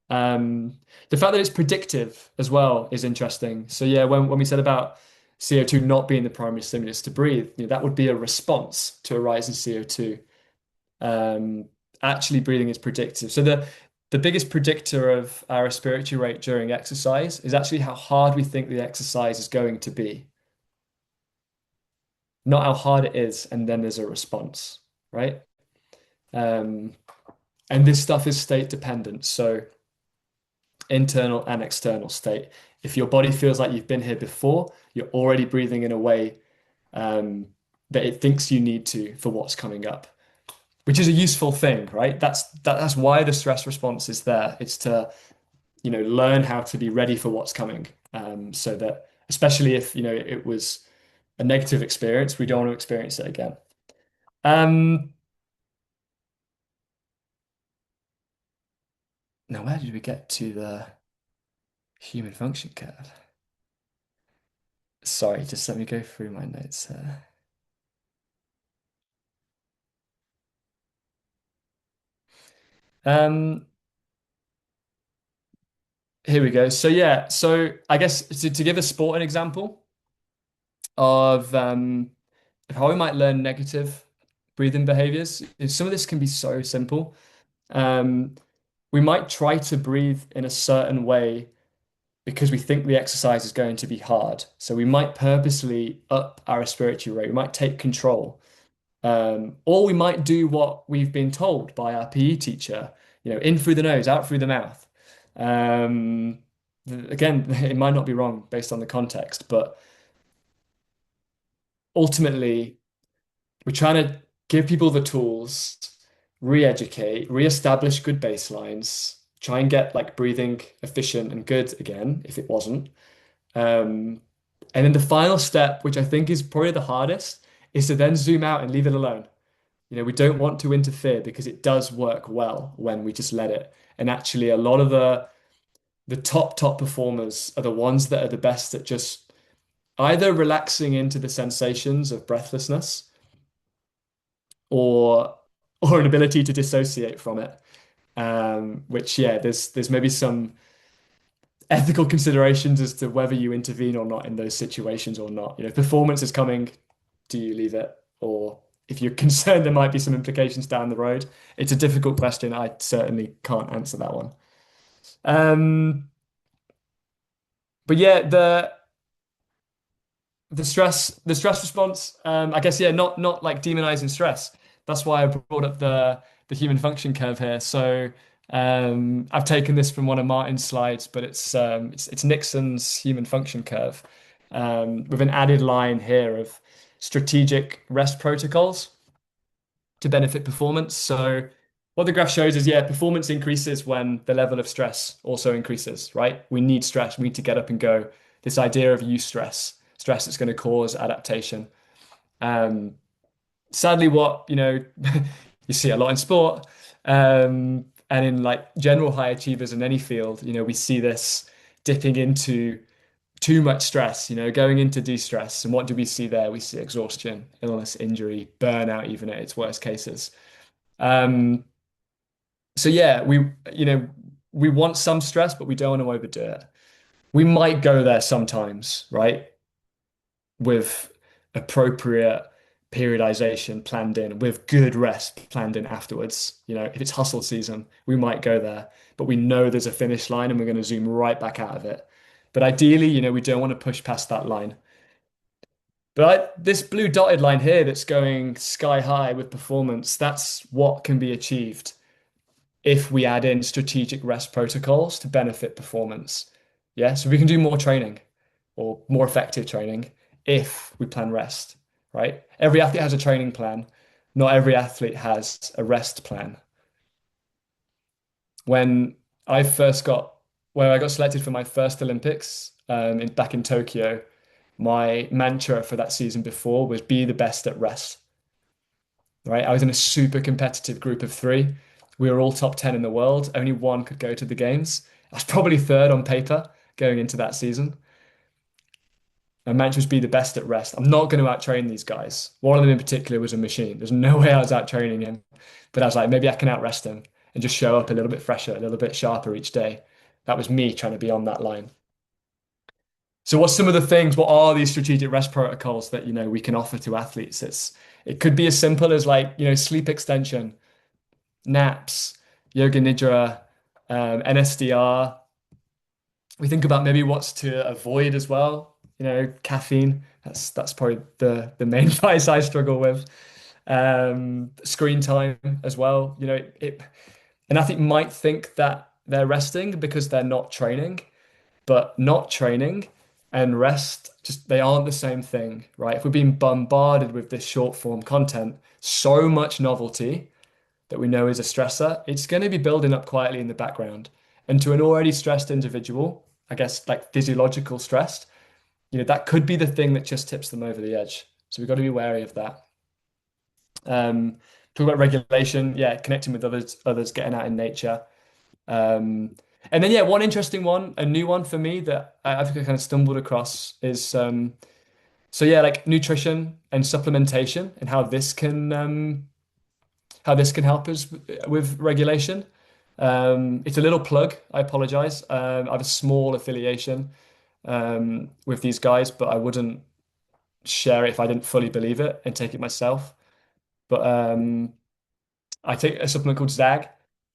Um, the fact that it's predictive as well is interesting. So yeah, when we said about CO2 not being the primary stimulus to breathe, that would be a response to a rise in CO2. Um, Actually, breathing is predictive. So the biggest predictor of our respiratory rate during exercise is actually how hard we think the exercise is going to be, not how hard it is, and then there's a response, right? Um, and this stuff is state dependent. So internal and external state. If your body feels like you've been here before, you're already breathing in a way that it thinks you need to for what's coming up, which is a useful thing, right? That's why the stress response is there. It's to, learn how to be ready for what's coming. So that especially if, it was a negative experience, we don't want to experience it again. Um, Now where did we get to the human function curve? Sorry, just let me go through my notes here. Um, Here we go. So yeah, so I guess to give a sport an example of how we might learn negative breathing behaviors, some of this can be so simple. Um, we might try to breathe in a certain way because we think the exercise is going to be hard. So we might purposely up our respiratory rate. We might take control. Or we might do what we've been told by our PE teacher, in through the nose, out through the mouth. Um, Again, it might not be wrong based on the context, but ultimately, we're trying to give people the tools, re-educate, re-establish good baselines, try and get like breathing efficient and good again if it wasn't. Um, and then the final step, which I think is probably the hardest, is to then zoom out and leave it alone. We don't want to interfere because it does work well when we just let it. And actually, a lot of the top performers are the ones that are the best at just either relaxing into the sensations of breathlessness or an ability to dissociate from it. Which yeah, there's maybe some ethical considerations as to whether you intervene or not in those situations or not. If performance is coming, do you leave it? Or if you're concerned there might be some implications down the road, it's a difficult question. I certainly can't answer that one. Um, but yeah, the stress response, I guess, yeah, not like demonizing stress. That's why I brought up the human function curve here. So I've taken this from one of Martin's slides, but it's Nixon's human function curve. with an added line here of strategic rest protocols to benefit performance. So what the graph shows is, yeah, performance increases when the level of stress also increases, right? We need stress. We need to get up and go. This idea of eustress, stress that's going to cause adaptation. Um, Sadly, what, you see a lot in sport, and in like general high achievers in any field, we see this dipping into too much stress, going into de-stress. And what do we see there? We see exhaustion, illness, injury, burnout, even at its worst cases. Um, so yeah, we want some stress, but we don't want to overdo it. We might go there sometimes, right? With appropriate periodization planned in, with good rest planned in afterwards. If it's hustle season, we might go there, but we know there's a finish line and we're going to zoom right back out of it. But ideally, we don't want to push past that line. But this blue dotted line here that's going sky high with performance, that's what can be achieved if we add in strategic rest protocols to benefit performance. Yeah, so we can do more training or more effective training if we plan rest, right? Every athlete has a training plan. Not every athlete has a rest plan. When I first got, when I got selected for my first Olympics back in Tokyo, my mantra for that season before was be the best at rest, right? I was in a super competitive group of three. We were all top 10 in the world. Only one could go to the games. I was probably third on paper going into that season. My mantra was be the best at rest. I'm not going to out-train these guys. One of them in particular was a machine. There's no way I was out-training him. But I was like, maybe I can out-rest him and just show up a little bit fresher, a little bit sharper each day. That was me trying to be on that line. So what's some of the things, what are these strategic rest protocols that, we can offer to athletes? It could be as simple as like, sleep extension, naps, yoga nidra, NSDR. We think about maybe what's to avoid as well. Caffeine. That's probably the main vice I struggle with. Screen time as well. An athlete might think that they're resting because they're not training, but not training and rest just they aren't the same thing, right? If we're being bombarded with this short form content, so much novelty that we know is a stressor, it's going to be building up quietly in the background. And to an already stressed individual, I guess like physiological stress, that could be the thing that just tips them over the edge. So we've got to be wary of that. Talk about regulation, yeah, connecting with others, getting out in nature. Um, and then yeah, one interesting one, a new one for me that I've kind of stumbled across is so yeah, like nutrition and supplementation and how this can help us with regulation. It's a little plug. I apologize. I have a small affiliation with these guys, but I wouldn't share it if I didn't fully believe it and take it myself. But I take a supplement called ZAG,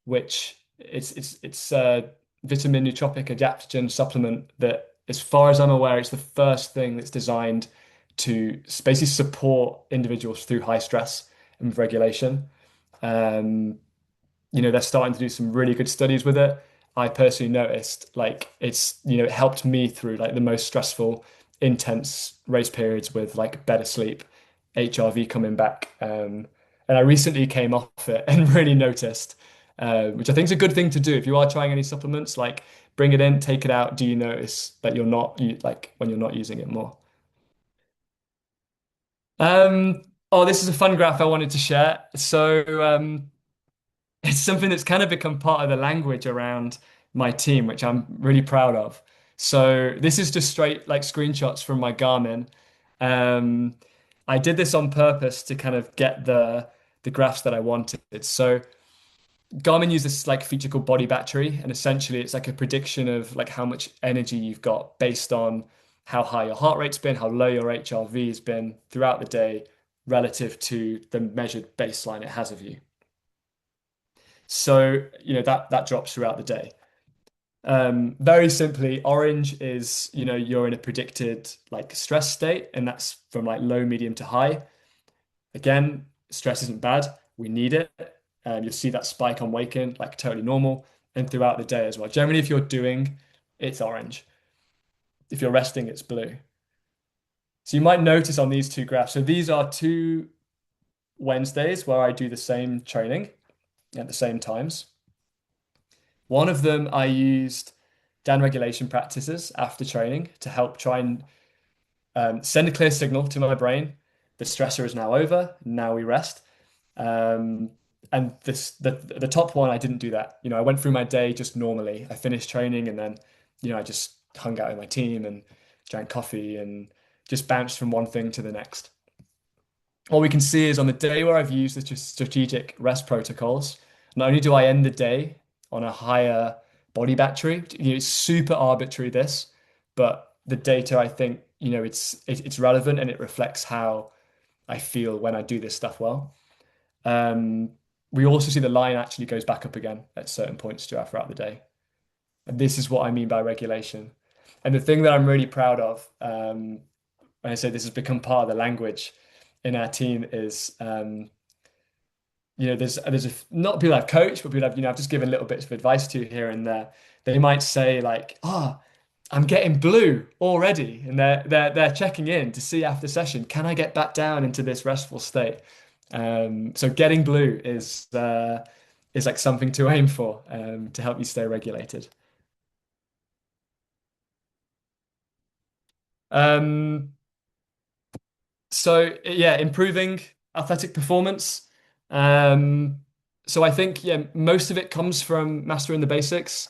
which it's a vitamin nootropic adaptogen supplement that, as far as I'm aware, it's the first thing that's designed to basically support individuals through high stress and regulation. Um, they're starting to do some really good studies with it. I personally noticed like it helped me through like the most stressful, intense race periods with like better sleep, HRV coming back. And I recently came off it and really noticed, which I think is a good thing to do. If you are trying any supplements, like bring it in, take it out. Do you notice that like when you're not using it more? Oh, this is a fun graph I wanted to share. So, it's something that's kind of become part of the language around my team, which I'm really proud of. So this is just straight like screenshots from my Garmin. Um, I did this on purpose to kind of get the graphs that I wanted. So Garmin uses this like feature called body battery, and essentially it's like a prediction of like how much energy you've got based on how high your heart rate's been, how low your HRV has been throughout the day relative to the measured baseline it has of you. So, that drops throughout the day. Very simply, orange is, you're in a predicted like stress state, and that's from like low, medium to high. Again, stress isn't bad. We need it. You'll see that spike on waking, like totally normal, and throughout the day as well. Generally, if you're doing, it's orange. If you're resting, it's blue. So you might notice on these two graphs, so these are two Wednesdays where I do the same training at the same times. One of them I used down regulation practices after training to help try and send a clear signal to my brain. The stressor is now over. Now we rest. Um, and the top one, I didn't do that. I went through my day just normally. I finished training and then, I just hung out with my team and drank coffee and just bounced from one thing to the next. What we can see is on the day where I've used the strategic rest protocols, not only do I end the day on a higher body battery, it's super arbitrary this, but the data I think, it's relevant and it reflects how I feel when I do this stuff well. Um, we also see the line actually goes back up again at certain points throughout the day. And this is what I mean by regulation. And the thing that I'm really proud of, when I say this has become part of the language in our team is, there's not people I've coached, but people I've just given little bits of advice to here and there. They might say like, "Oh, I'm getting blue already," and they're checking in to see after session, can I get back down into this restful state? So getting blue is like something to aim for to help you stay regulated. Um, so yeah, improving athletic performance. Um, so I think yeah, most of it comes from mastering the basics.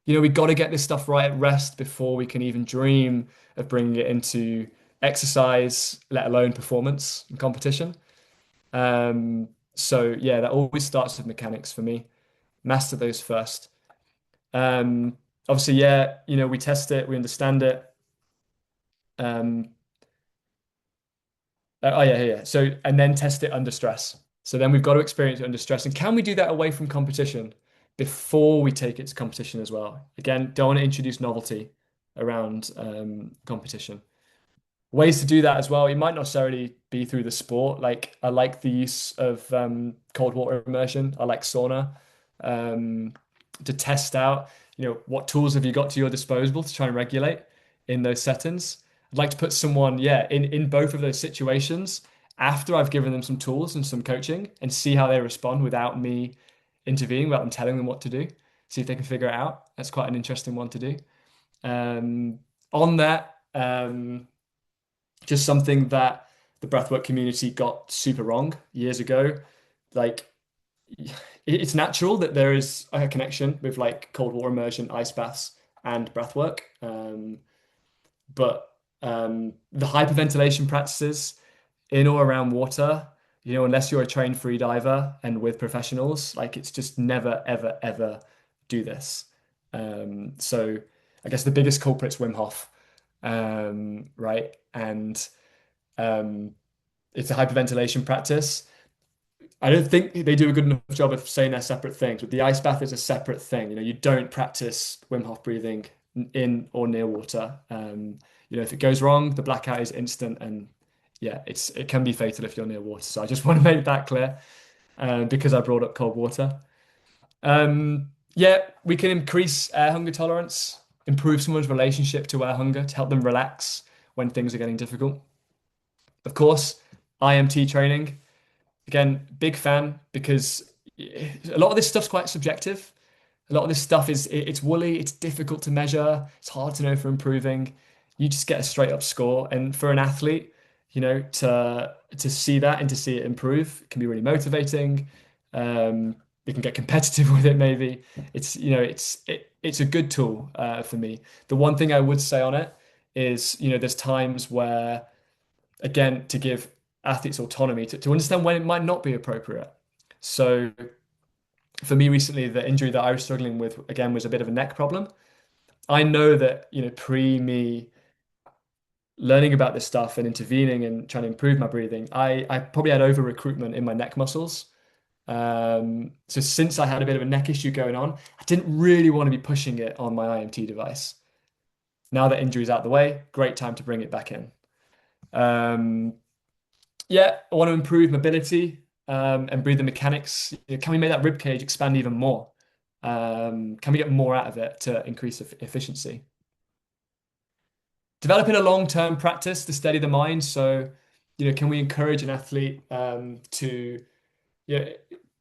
We got to get this stuff right at rest before we can even dream of bringing it into exercise, let alone performance and competition. So yeah, that always starts with mechanics for me. Master those first. Obviously, yeah, we test it, we understand it. Um, oh yeah, yeah, yeah. So and then test it under stress. So then we've got to experience it under stress. And can we do that away from competition before we take it to competition as well? Again, don't want to introduce novelty around competition. Ways to do that as well. It might not necessarily be through the sport. Like I like the use of cold water immersion. I like sauna to test out, what tools have you got to your disposal to try and regulate in those settings. I'd like to put someone, yeah, in both of those situations after I've given them some tools and some coaching and see how they respond without me intervening, without them telling them what to do. See if they can figure it out. That's quite an interesting one to do. Um, on that. Just something that the breathwork community got super wrong years ago. Like it's natural that there is a connection with like cold water immersion, ice baths, and breathwork. But the hyperventilation practices in or around water, unless you're a trained free diver and with professionals, like it's just never, ever, ever do this. So I guess the biggest culprit's Wim Hof, right? And um, it's a hyperventilation practice. I don't think they do a good enough job of saying they're separate things, but the ice bath is a separate thing. You don't practice Wim Hof breathing in or near water. If it goes wrong, the blackout is instant, and yeah, it can be fatal if you're near water. So I just want to make that clear, because I brought up cold water. Yeah, we can increase air hunger tolerance, improve someone's relationship to air hunger to help them relax when things are getting difficult. Of course, IMT training. Again, big fan because a lot of this stuff's quite subjective. A lot of this stuff it's woolly, it's difficult to measure, it's hard to know for improving. You just get a straight up score. And for an athlete, to see that and to see it improve can be really motivating. We can get competitive with it maybe. It's a good tool for me. The one thing I would say on it is, there's times where again, to give athletes autonomy to understand when it might not be appropriate. So for me recently, the injury that I was struggling with again was a bit of a neck problem. I know that, pre me learning about this stuff and intervening and trying to improve my breathing, I probably had over recruitment in my neck muscles. So since I had a bit of a neck issue going on, I didn't really want to be pushing it on my IMT device. Now that injury's out the way, great time to bring it back in. Um, Yeah, I want to improve mobility and breathing mechanics. Can we make that rib cage expand even more? Can we get more out of it to increase efficiency? developing a long-term practice to steady the mind. So, can we encourage an athlete to, yeah,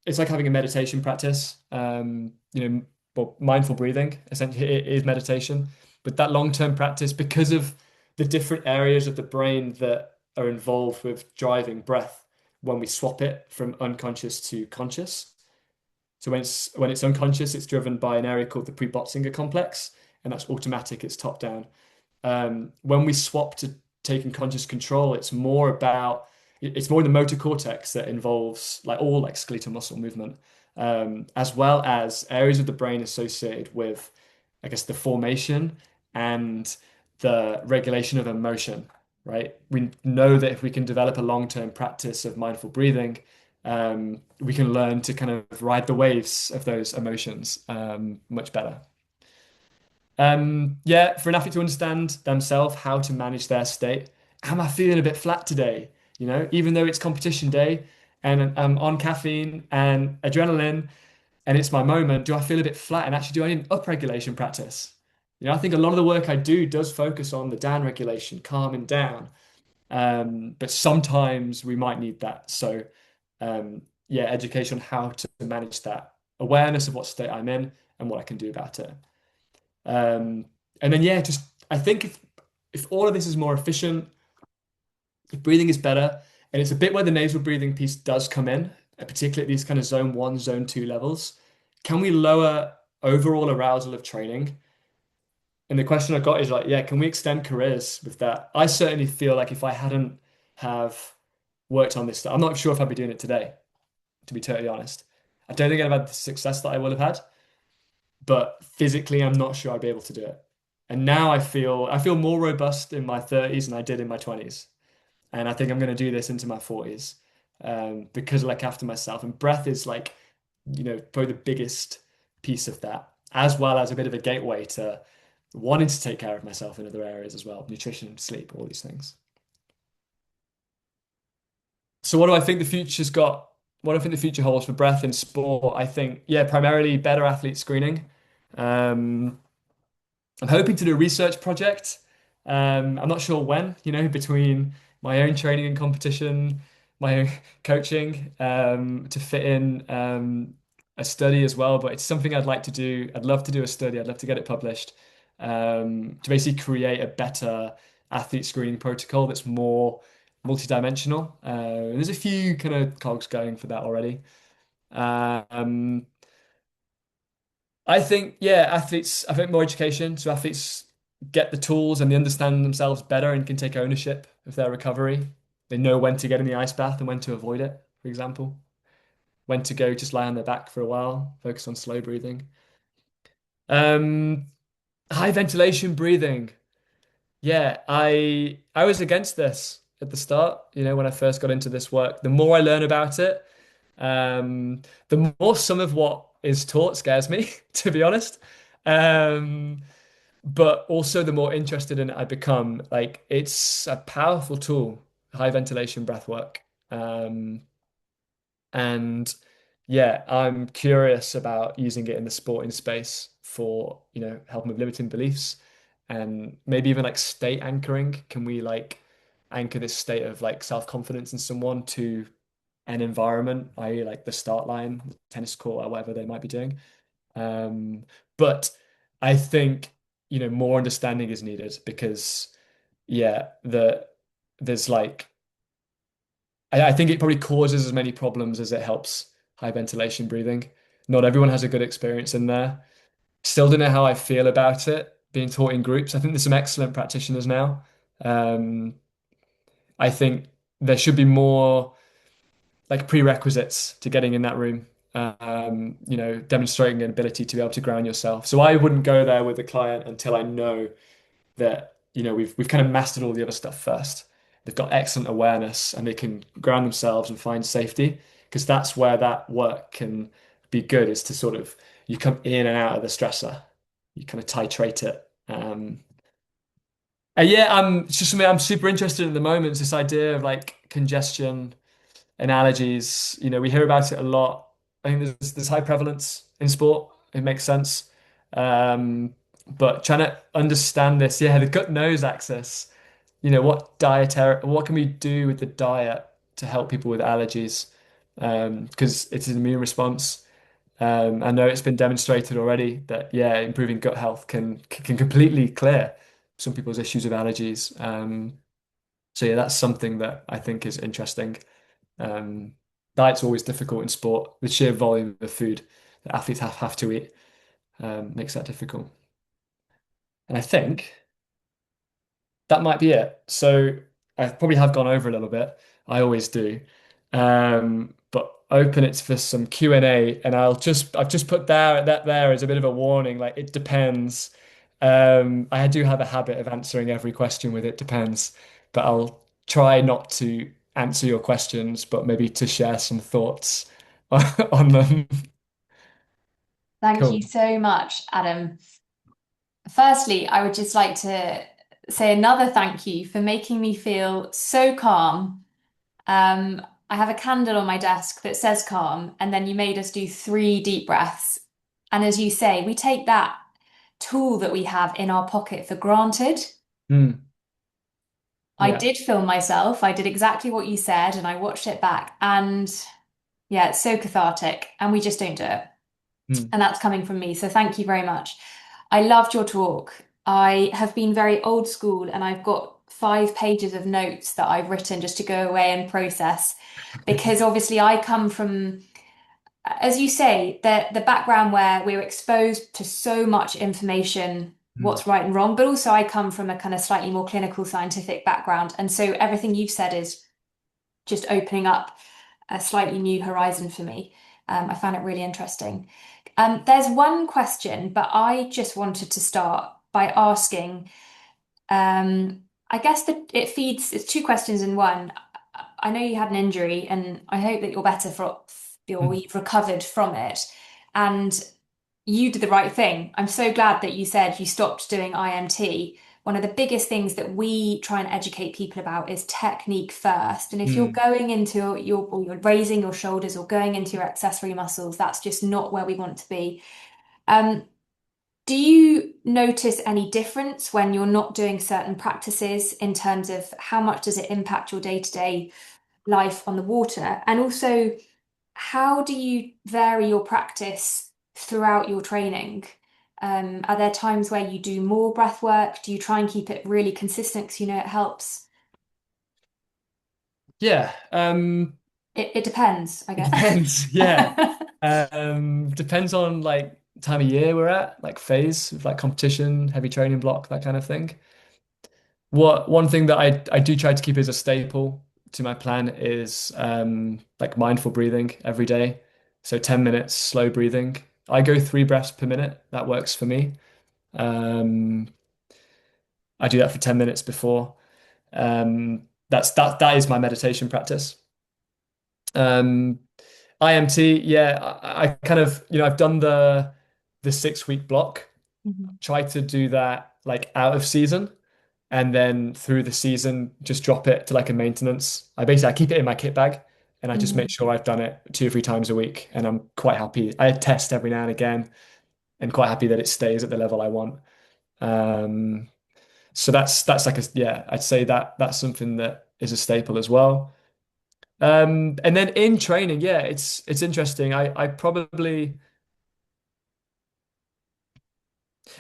it's like having a meditation practice. Well, mindful breathing essentially it is meditation, but that long-term practice, because of the different areas of the brain that are involved with driving breath, when we swap it from unconscious to conscious. So when it's unconscious, it's driven by an area called the pre-Botzinger complex, and that's automatic, it's top down. When we swap to taking conscious control, it's more in the motor cortex that involves like all like skeletal muscle movement, as well as areas of the brain associated with, I guess, the formation and the regulation of emotion, right? We know that if we can develop a long-term practice of mindful breathing, we can learn to kind of ride the waves of those emotions much better. Yeah, for an athlete to understand themselves how to manage their state. Am I feeling a bit flat today? Even though it's competition day and I'm on caffeine and adrenaline and it's my moment, do I feel a bit flat? And actually, do I need an upregulation practice? I think a lot of the work I do does focus on the down regulation, calming down. But sometimes we might need that. So, yeah, education on how to manage that, awareness of what state I'm in and what I can do about it. Um, and then yeah, just I think if all of this is more efficient, if breathing is better, and it's a bit where the nasal breathing piece does come in, particularly at these kind of zone one, zone two levels, can we lower overall arousal of training? And the question I got is like, yeah, can we extend careers with that? I certainly feel like if I hadn't have worked on this stuff, I'm not sure if I'd be doing it today, to be totally honest. I don't think I'd have had the success that I would have had, but physically I'm not sure I'd be able to do it. And now I feel more robust in my 30s than I did in my 20s. And I think I'm going to do this into my 40s because I look after myself. And breath is like, probably the biggest piece of that, as well as a bit of a gateway to wanting to take care of myself in other areas as well, nutrition, sleep, all these things. So what do I think the future's got? What do I think the future holds for breath in sport? I think, yeah, primarily better athlete screening. Um, I'm hoping to do a research project. I'm not sure when, between my own training and competition, my own coaching, to fit in a study as well. But it's something I'd like to do. I'd love to do a study. I'd love to get it published to basically create a better athlete screening protocol that's more multidimensional. There's a few kind of cogs going for that already. Um, I think, yeah, I think more education. So athletes get the tools and they understand themselves better and can take ownership of their recovery. They know when to get in the ice bath and when to avoid it, for example. When to go just lie on their back for a while, focus on slow breathing. Um, High ventilation breathing. Yeah, I was against this at the start, when I first got into this work. The more I learn about it, the more some of what is taught scares me, to be honest. Um, but also the more interested in it I become. Like it's a powerful tool, high ventilation breath work. And yeah, I'm curious about using it in the sporting space for, helping with limiting beliefs and maybe even like state anchoring. Can we like anchor this state of like self-confidence in someone to an environment, i.e., like the start line, tennis court, or whatever they might be doing? But I think, more understanding is needed because, yeah, there's like I think it probably causes as many problems as it helps high ventilation breathing. Not everyone has a good experience in there. Still don't know how I feel about it being taught in groups. I think there's some excellent practitioners now. Um, I think there should be more like prerequisites to getting in that room. Demonstrating an ability to be able to ground yourself. So I wouldn't go there with the client until I know that we've kind of mastered all the other stuff first. They've got excellent awareness and they can ground themselves and find safety because that's where that work can be good is to sort of you come in and out of the stressor, you kind of titrate it. And yeah, it's just something I'm super interested in at the moment. Is this idea of like congestion analogies. We hear about it a lot. I think there's high prevalence in sport. It makes sense. Um, But trying to understand this, yeah, the gut nose axis, what can we do with the diet to help people with allergies? Because it's an immune response. I know it's been demonstrated already that yeah, improving gut health can completely clear some people's issues with allergies. So yeah, that's something that I think is interesting. Um, Diet's always difficult in sport. The sheer volume of food that athletes have to eat makes that difficult. And I think that might be it. So I probably have gone over a little bit. I always do. But open it for some Q&A, and I've just put there as a bit of a warning, like it depends. I do have a habit of answering every question with it depends, but I'll try not to answer your questions, but maybe to share some thoughts on them. Thank you Cool. so much, Adam. Firstly, I would just like to say another thank you for making me feel so calm. I have a candle on my desk that says calm, and then you made us do 3 deep breaths. And as you say, we take that tool that we have in our pocket for granted. Hmm. I Yeah. did film myself. I did exactly what you said, and I watched it back. And yeah, it's so cathartic, and we just don't do it. Hmm. And that's coming from me. So thank you very much. I loved your talk. I have been very old school and I've got 5 pages of notes that I've written just to go away and process because obviously I come from, as you say, the background where we're exposed to so much information, Hmm. what's right and wrong, but also I come from a kind of slightly more clinical scientific background. And so everything you've said is just opening up a slightly new horizon for me. I found it really interesting. There's one question, but I just wanted to start by asking. I guess that it's 2 questions in one. I know you had an injury, and I hope that you're better or Hmm. you've recovered from it. And you did the right thing. I'm so glad that you said you stopped doing IMT. One of the biggest things that we try and educate people about is technique first. And if you're Hmm. going into or you're raising your shoulders or going into your accessory muscles, that's just not where we want to be. Um, do you notice any difference when you're not doing certain practices in terms of how much does it impact your day-to-day life on the water? And also, how do you vary your practice throughout your training? Are there times where you do more breath work? Do you try and keep it really consistent because you know it helps? Yeah. It depends, I It guess. depends. Yeah. Depends on like time of year we're at, like phase of like competition, heavy training block, that kind of thing. One thing that I do try to keep as a staple to my plan is like mindful breathing every day. So 10 minutes slow breathing. I go 3 breaths per minute. That works for me. Um, I do that for 10 minutes before. That is my meditation practice. Um, IMT, yeah, I kind of, I've done the 6 week block. Mhm. Try to do that like out of season, and then through the season, just drop it to like a maintenance. I keep it in my kit bag, and I just make Mhm. sure I've done it 2 or 3 times a week, and I'm quite happy. I test every now and again, and quite happy that it stays at the level I want. Um, so that's like a yeah, I'd say that that's something that is a staple as well. And then in training, yeah, it's interesting. I've probably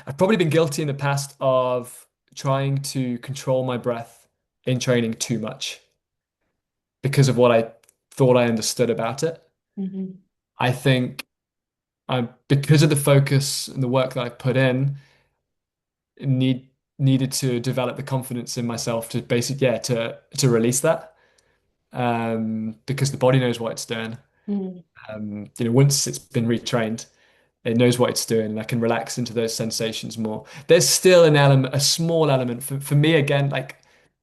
been guilty in the past of trying to control my breath in training too much because of what I thought I understood about it. Mhm. I think because of the focus and the work that I've put in, needed to develop the confidence in myself to basically yeah to release that because the body knows what it's doing. Mhm. Once it's been retrained, it knows what it's doing, and I can relax into those sensations more. There's still an element, a small element for me again, like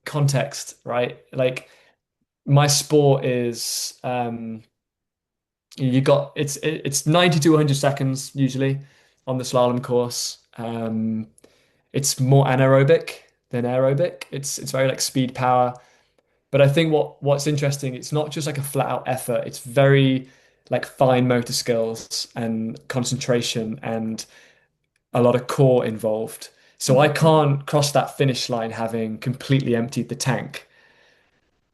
context, right? Like my sport is you got it's 90 to 100 seconds usually on the slalom course. It's more anaerobic than aerobic. It's very like speed power. But I think what's interesting, it's not just like a flat out effort. It's very like fine motor skills and concentration and a lot of core involved. So I can't cross that finish line having completely emptied the tank.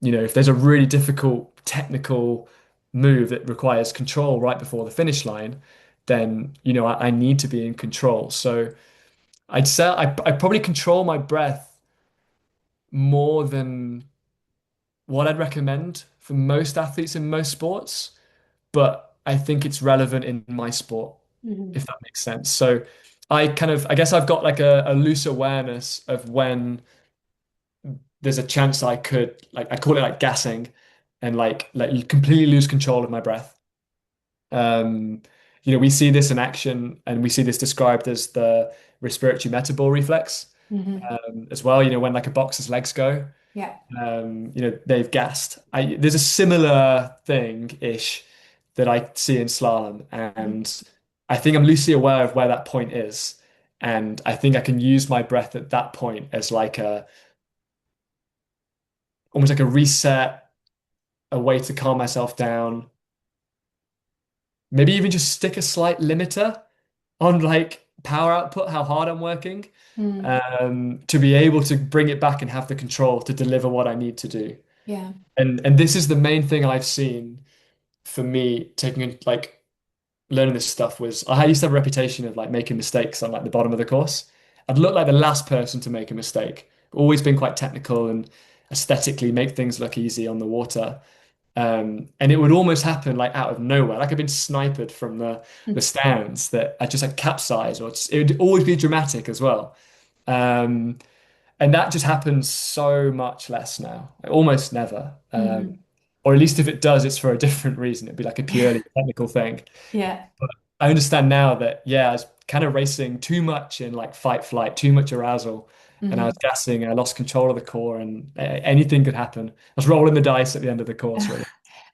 If there's a really difficult technical move that requires control right before the finish line, then, I need to be in control. So I'd say I probably control my breath more than what I'd recommend for most athletes in most sports, but I think it's relevant in my sport, Mhm. if that makes sense. So I guess I've got like a loose awareness of when there's a chance I could, like, I call it like gassing and like you completely lose control of my breath. Um, we see this in action and we see this described as the respiratory metabole reflex, Mhm. as well. When like a boxer's legs go, Yeah. they've gassed. There's a similar thing-ish that I see in slalom, Mhm. and I think I'm loosely aware of where that point is. And I think I can use my breath at that point as like almost like a reset, a way to calm myself down. Maybe even just stick a slight limiter on like power output, how hard I'm working, Mm. to be able to bring it back and have the control to deliver what I need to do. Yeah. And this is the main thing I've seen for me taking like learning this stuff was I used to have a reputation of like making mistakes on like the bottom of the course. I'd look like the last person to make a mistake. Always been quite technical and aesthetically make things look easy on the water. And it would almost happen like out of nowhere. Like I've been sniped from the Mm. stands that I just like capsize or it would always be dramatic as well. Um, and that just happens so much less now, like, almost never. Mhm. Or at least if it does, it's for a different reason. It'd be like a purely technical thing. Yeah. But I understand now that, yeah, I was kind of racing too much in like fight flight, too much arousal, and I was Mhm. gassing and I lost control of the core, and anything could happen. I was rolling the dice at the end of the course, really.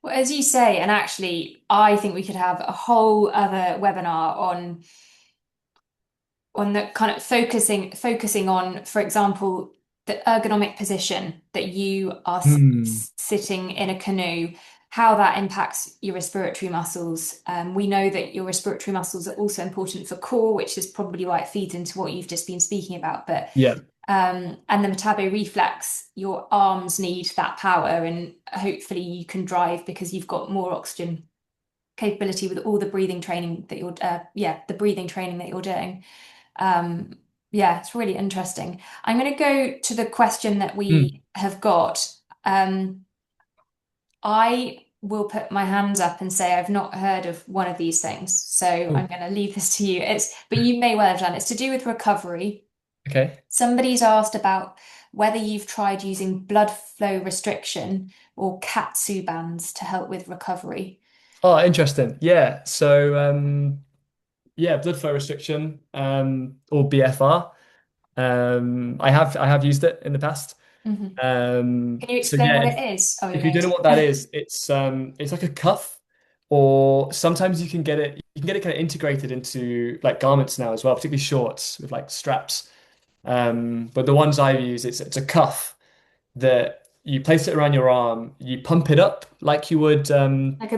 Well, as you say, and actually, I think we could have a whole other webinar on the kind of focusing on, for example, the ergonomic position that you are Hmm. sitting in a canoe, how that impacts your respiratory muscles. We know that your respiratory muscles are also important for core, which is probably why it feeds into what you've just been speaking about. But Yeah. and the metabo reflex, your arms need that power, and hopefully you can drive because you've got more oxygen capability with all the breathing training that the breathing training that you're doing. Um, yeah, it's really interesting. I'm going to go to the question that Hmm. we have got. I will put my hands up and say I've not heard of one of these things, so I'm Oh, going to leave this to you. But you may well have done. It's to do with recovery. okay. Somebody's asked about whether you've tried using blood flow restriction or katsu bands to help with recovery. Oh, interesting. Yeah. So, yeah, blood flow restriction, or BFR. I have used it in the past. Mhm. Can you So explain yeah, what if it is? Oh, you're if you going don't know what that is, it's like a cuff, or sometimes you can get it kind of integrated into like garments now as well, particularly shorts with like straps. But the ones I've used, it's a cuff that you place it around your arm, you pump it up like a blood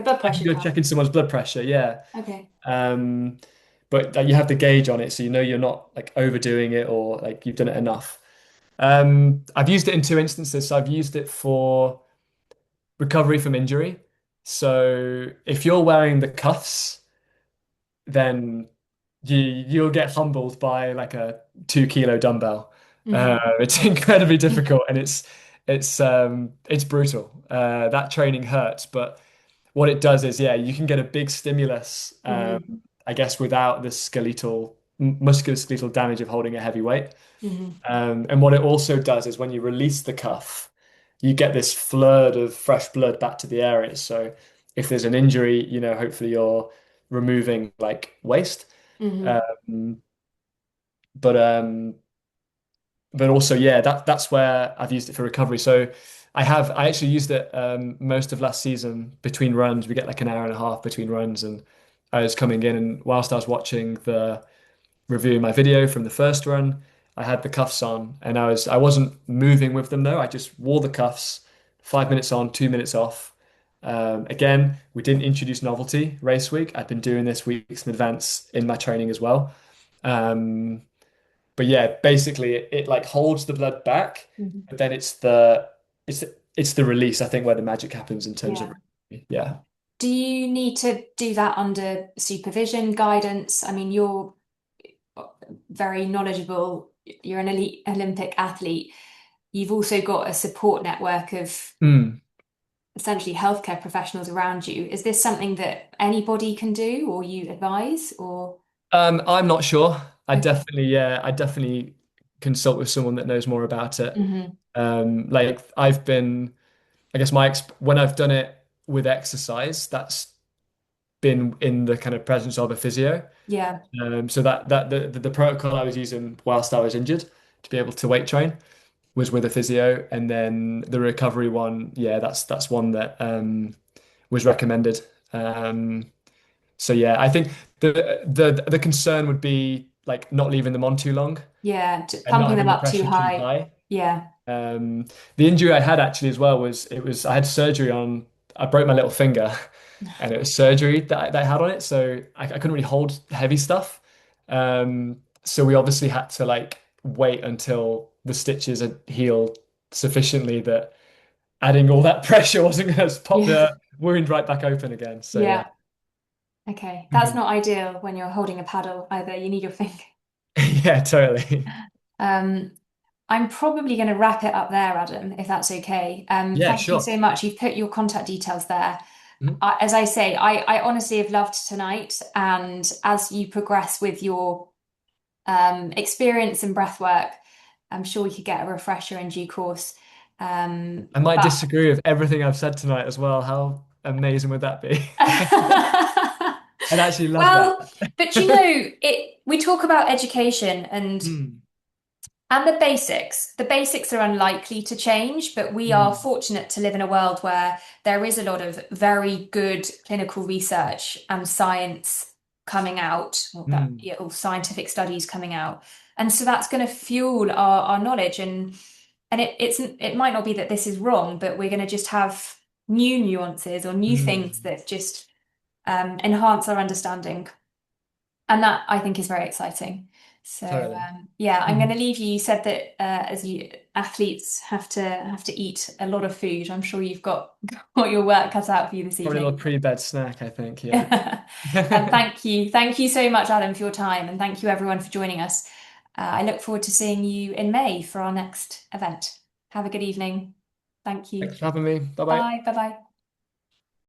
like pressure you're cuff. checking someone's blood pressure, yeah. Okay. Um, but you have the gauge on it, so you know you're not like overdoing it or like you've done it enough. I've used it in two instances. So I've used it for recovery from injury. So if you're wearing the cuffs, then you'll get humbled by like a 2 kilo dumbbell. Hmm. It's incredibly difficult and it's brutal. That training hurts, but what it does is, yeah, you can get a big stimulus, Hmm. I guess, without the musculoskeletal damage of holding a heavy weight. Hmm. And what it also does is when you release the cuff, you get this flood of fresh blood back to the area. So if there's an injury, hopefully you're removing like waste. Hmm. Um, but um, but also, yeah, that's where I've used it for recovery. So I actually used it most of last season between runs. We get like an hour and a half between runs, and I was coming in, and whilst I was watching the reviewing my video from the first run, I had the cuffs on, and I wasn't moving with them though. I just wore the cuffs, 5 minutes on, 2 minutes off. Again, we didn't introduce novelty race week. I've been doing this weeks in advance in my training as well. Um, but yeah, basically it like holds the blood back, Mhm. but then it's it's the release, I think, where the magic happens in terms of Yeah. yeah. Do you need to do that under supervision, guidance? I mean, you're very knowledgeable. You're an elite Olympic athlete. You've also got a support network of Mm. essentially healthcare professionals around you. Is this something that anybody can do or you advise or I'm not sure. okay. I definitely consult with someone that knows more about it. Hmm. Like I've been, I guess my exp when I've done it with exercise, that's been in the kind of presence of a physio. Yeah. So that the protocol I was using whilst I was injured to be able to weight train was with a physio, and then the recovery one, yeah, that's one that was recommended. Um, so yeah, I think the concern would be like not leaving them on too long Yeah. and not Pumping having them the up too pressure too high. high. Yeah. Um, the injury I had actually as well was I had surgery on I broke my little finger and it was surgery that I had on it, so I couldn't really hold heavy stuff. So we obviously had to like wait until the stitches had healed sufficiently that adding all that pressure wasn't going to pop Yeah. the wound right back open again. So yeah. Yeah. Okay. That's Mhm. not ideal when you're holding a paddle either. You need your finger. Yeah, totally. Um, I'm probably going to wrap it up there, Adam, if that's okay. Yeah, Thank you sure. so much. You've put your contact details there. Mhm. As I say, I honestly have loved tonight. And as you progress with your experience in breath work, I'm sure we could get a refresher in due course. I might But disagree with everything I've said tonight as well. How amazing would that be? I'd actually love that. well, but you know, we talk about education Mm, and the basics. The basics are unlikely to change, but we are mm, fortunate to live in a world where there is a lot of very good clinical research and science coming out, or that, mm, yeah, or scientific studies coming out. And so that's going to fuel our knowledge. And it might not be that this is wrong, but we're going to just have new nuances or new things mm. that just enhance our understanding. And that I think is very exciting. So Totally. yeah, I'm going to Mhm. leave you. You said that as you athletes have to eat a lot of food. I'm sure you've got your work cut out for you this Probably a little evening. pre-bed snack, I think. Yeah. Thank you so much, Adam, for your time, and thank you everyone for joining us. I look forward to seeing you in May for our next event. Have a good evening. Thank you. Thanks for having me. Bye bye. Bye. Bye. Bye.